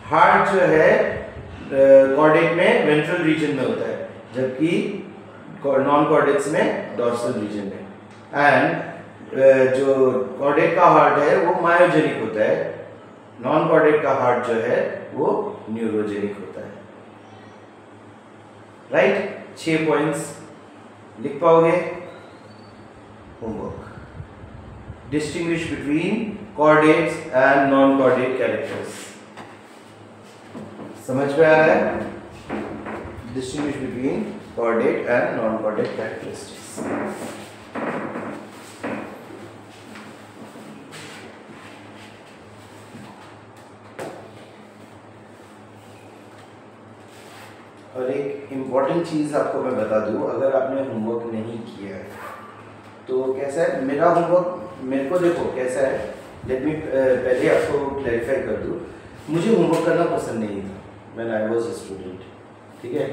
Heart जो है कॉर्डेट में वेंट्रल रीजन में होता है, जबकि नॉन कॉर्डेट्स में डॉर्सल रीजन में। एंड जो कॉर्डेट का हार्ट है वो मायोजेनिक होता है, नॉन कॉर्डेट का हार्ट जो है वो न्यूरोजेनिक होता है। राइट, 6 पॉइंट्स लिख पाओगे। Homework, distinguish between chordates and non chordate characters. समझ में आ रहा है? Distinguish between chordate and non chordate characteristics. और एक इम्पॉर्टेंट चीज़ आपको मैं बता दूं, अगर आपने होमवर्क नहीं किया है तो कैसा है मेरा होमवर्क, मेरे को देखो कैसा है, लेट मी पहले आपको क्लैरिफाई कर दूं, मुझे होमवर्क करना पसंद नहीं था when I was a student. ठीक है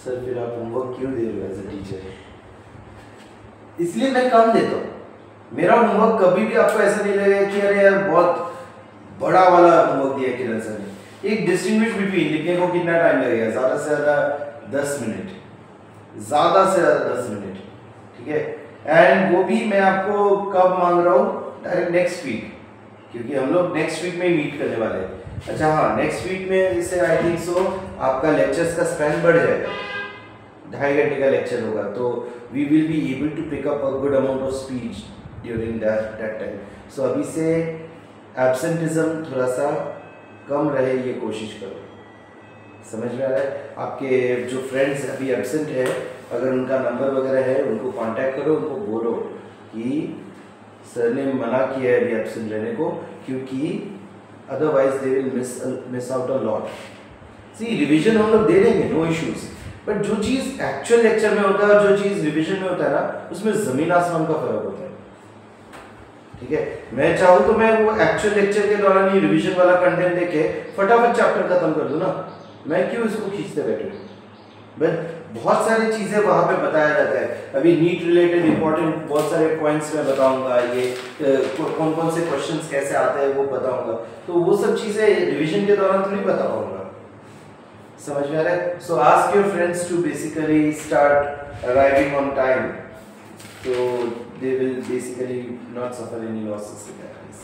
सर, फिर आप होमवर्क क्यों दे रहे हो एज अ टीचर? इसलिए मैं कम देता हूँ। मेरा होमवर्क कभी भी आपको ऐसा नहीं लगेगा कि अरे यार बहुत बड़ा वाला होमवर्क दिया किरण सर ने। एक डिस्टिंग्विश बिटवीन लिखने को कितना टाइम लगेगा? ज़्यादा से ज़्यादा 10 मिनट, ज़्यादा से ज़्यादा 10 मिनट। ठीक है, एंड वो भी मैं आपको कब मांग रहा हूँ? डायरेक्ट नेक्स्ट वीक, क्योंकि हम लोग नेक्स्ट वीक में ही मीट करने वाले हैं। अच्छा हाँ, नेक्स्ट वीक में जैसे आई थिंक सो आपका लेक्चर्स का स्पैन बढ़ जाएगा, 2.5 घंटे का लेक्चर होगा, तो we will be able to pick up a good amount of speech during that time. So अभी से एब्सेंटिज्म थोड़ा सा कम रहे ये कोशिश करो। समझ में आ रहा है? आपके जो फ्रेंड्स अभी एब्सेंट है, अगर उनका नंबर वगैरह है उनको कांटेक्ट करो, उनको बोलो कि सर ने मना किया है अभी एब्सेंट रहने को, क्योंकि otherwise they will miss out a lot. See revision हम लोग दे देंगे, नो इश्यूज, बट जो चीज़ एक्चुअल लेक्चर में होता है और जो चीज़ रिवीजन में होता है ना, उसमें ज़मीन आसमान का फर्क होता है। ठीक है, मैं चाहूँ तो मैं वो एक्चुअल लेक्चर के दौरान ही रिवीजन वाला कंटेंट देके फटाफट चैप्टर खत्म कर दूँ ना, मैं क्यों इसको खींचते बैठूँ? बट बहुत सारी चीज़ें वहाँ पे बताया जाता है। अभी नीट रिलेटेड इंपॉर्टेंट बहुत सारे पॉइंट्स मैं बताऊंगा, ये कौन कौन से क्वेश्चंस कैसे आते हैं वो बताऊंगा, तो वो सब चीज़ें रिवीजन के दौरान तो नहीं बता पाऊंगा। समझ में आ रहा है? So ask your friends to basically start arriving on time, तो they will basically not suffer any losses in that case.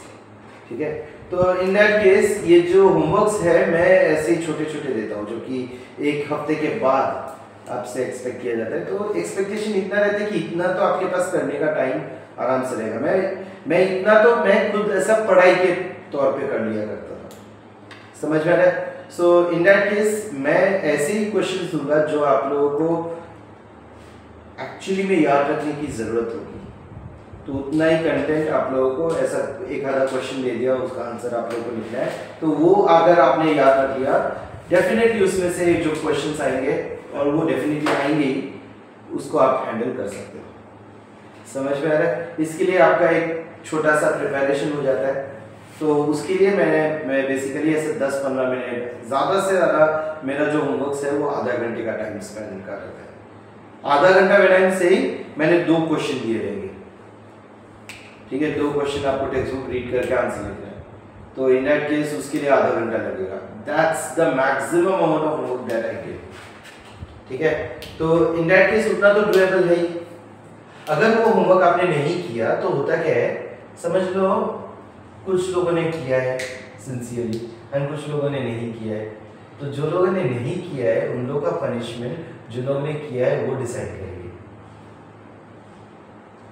ठीक है, तो in that case ये जो होमवर्क्स है मैं ऐसे ही छोटे छोटे देता हूँ, जो कि एक हफ्ते के बाद आपसे एक्सपेक्ट किया जाता है। तो एक्सपेक्टेशन इतना रहता है कि इतना तो आपके पास करने का टाइम आराम से रहेगा। मैं इतना तो मैं खुद ऐसा पढ़ाई के तौर पे कर लिया करता था। समझ में आ रहा है? सो इन दैट केस मैं ऐसे ही क्वेश्चन दूंगा जो आप लोगों को एक्चुअली में याद रखने की ज़रूरत होगी, तो उतना ही कंटेंट आप लोगों को, ऐसा एक आधा क्वेश्चन दे दिया उसका आंसर आप लोगों को लिखना है, तो वो अगर आपने याद रख लिया डेफिनेटली उसमें से जो क्वेश्चंस आएंगे, और वो डेफिनेटली आएंगे ही, उसको आप हैंडल कर सकते हो। समझ में आ रहा है? इसके लिए आपका एक छोटा सा प्रिपरेशन हो जाता है, तो उसके लिए मैं बेसिकली ऐसे 10-15 मिनट, ज़्यादा से ज़्यादा मेरा जो होमवर्क्स है वो आधा घंटे का टाइम स्पेंड कर रहा है। आधा घंटा के टाइम से ही मैंने 2 क्वेश्चन दिए रहेंगे। ठीक है, 2 क्वेश्चन आपको टेक्स्ट बुक रीड करके आंसर लिखना है, तो इन दैट केस उसके लिए आधा घंटा लगेगा। That's the maximum amount of homework that I give. ठीक है, तो इन दैट केस उतना तो डुएबल है ही। अगर वो होमवर्क आपने नहीं किया तो होता क्या है, समझ लो कुछ लोगों ने किया है सिंसियरली एंड कुछ लोगों ने नहीं किया है, तो जो लोगों ने नहीं किया है उन लोगों का पनिशमेंट जो लोगों ने किया है वो डिसाइड करेंगे।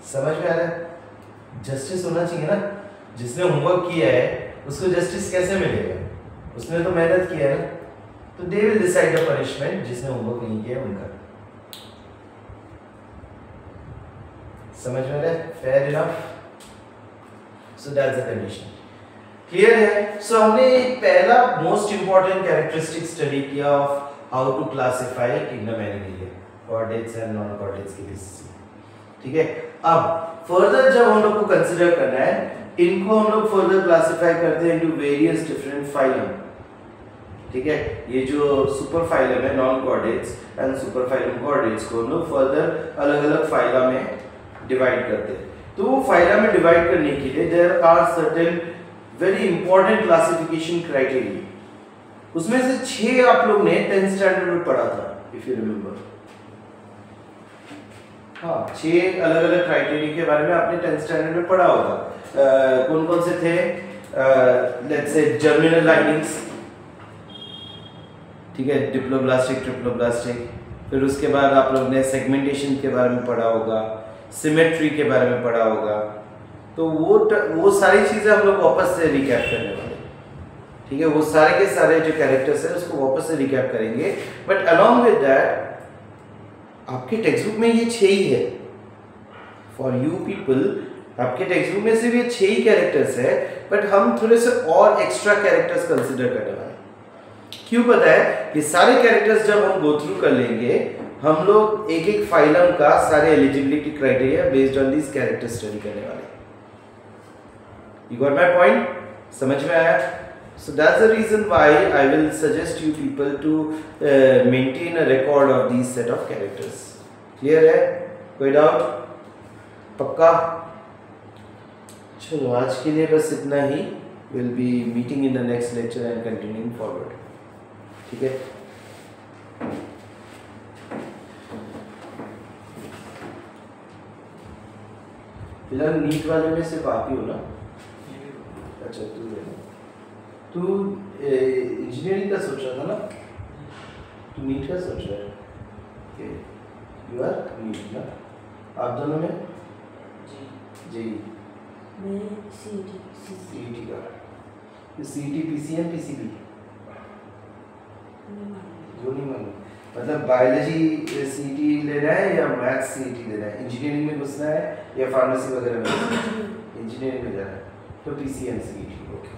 समझ में आ रहा है? जस्टिस होना चाहिए ना, जिसने होमवर्क किया है उसको जस्टिस कैसे मिलेगा? उसने तो मेहनत किया है ना, तो they will decide the punishment जिसने होमवर्क नहीं किया उनका। समझ में आ रहा है? Fair enough? So that's the condition. Clear है? सो हमने पहला मोस्ट इंपॉर्टेंट कैरेक्टरिस्टिक स्टडी किया of how to classify kingdom animal, chordates and non chordates के बेसिस। ठीक है, अब फर्दर जब हम लोग को कंसीडर करना है, इनको हम लोग फर्दर क्लासिफाई करते हैं इनटू वेरियस डिफरेंट फाइलम। ठीक है, ये जो सुपर फाइलम है non chordates and super phylum chordates को हम लोग फर्दर अलग अलग फाइला में डिवाइड करते हैं। तो वो फाइला में डिवाइड करने के लिए there are certain very important classification criteria. उसमें से 6 आप लोग ने 10th स्टैंडर्ड में पढ़ा था, इफ यू रिमेम्बर। हाँ, 6 अलग अलग क्राइटेरिया के बारे में आपने 10th स्टैंडर्ड में पढ़ा होगा। कौन कौन से थे? लेट्स से जर्मिनल लाइनिंग्स, ठीक है, डिप्लोब्लास्टिक, ट्रिप्लोब्लास्टिक। फिर उसके बाद आप लोग ने सेगमेंटेशन के बारे में पढ़ा होगा, सिमेट्री के बारे में पढ़ा होगा। तो वो सारी चीज़ें हम लोग वापस से रिकैप करने वाले, ठीक है। वो सारे के सारे जो कैरेक्टर्स हैं उसको वापस से रिकैप करेंगे। बट अलॉन्ग विद दैट आपके टेक्स्ट बुक में ये 6 ही है। फॉर यू पीपल आपके टेक्स्ट बुक में सिर्फ ये 6 ही कैरेक्टर्स है, बट हम थोड़े से और एक्स्ट्रा कैरेक्टर्स कंसिडर करने वाले। क्यों पता है? ये सारे कैरेक्टर्स जब हम गो थ्रू कर लेंगे, हम लोग एक एक फाइलम का सारे eligibility criteria based on this character study करने वाले। You got my point? समझ में आया? So that's the reason why I will suggest you people to maintain a record of these set of characters. Clear है? कोई doubt? पक्का? चलो आज के लिए बस इतना ही। We'll be meeting in the next lecture and continuing forward. ठीक है? फिलहाल नीट वाले में सिर्फ आप ही हो ना? अच्छा, तू है। तू इंजीनियरिंग का सोच रहा था ना? तू नीट का सोच रहा है? यू आर नीट ना? आप दोनों में? जी। मैं सीईटी का। CET, PCM, PCB? वो नहीं मालूम। मतलब बायोलॉजी सीईटी लेना है या मैथ्स सीईटी लेना है? इंजीनियरिंग में घुसना है या फार्मेसी वगैरह में? इंजीनियरिंग में जाना है तो पीसीएम सीईटी। ओके,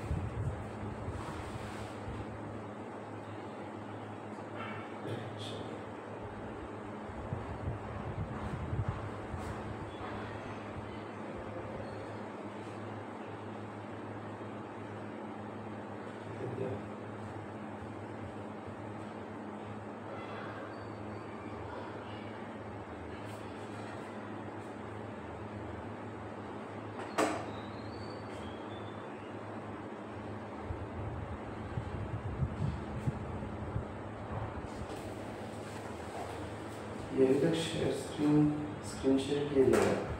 ये अभी तक स्क्रीन शेयर किया जाएगा।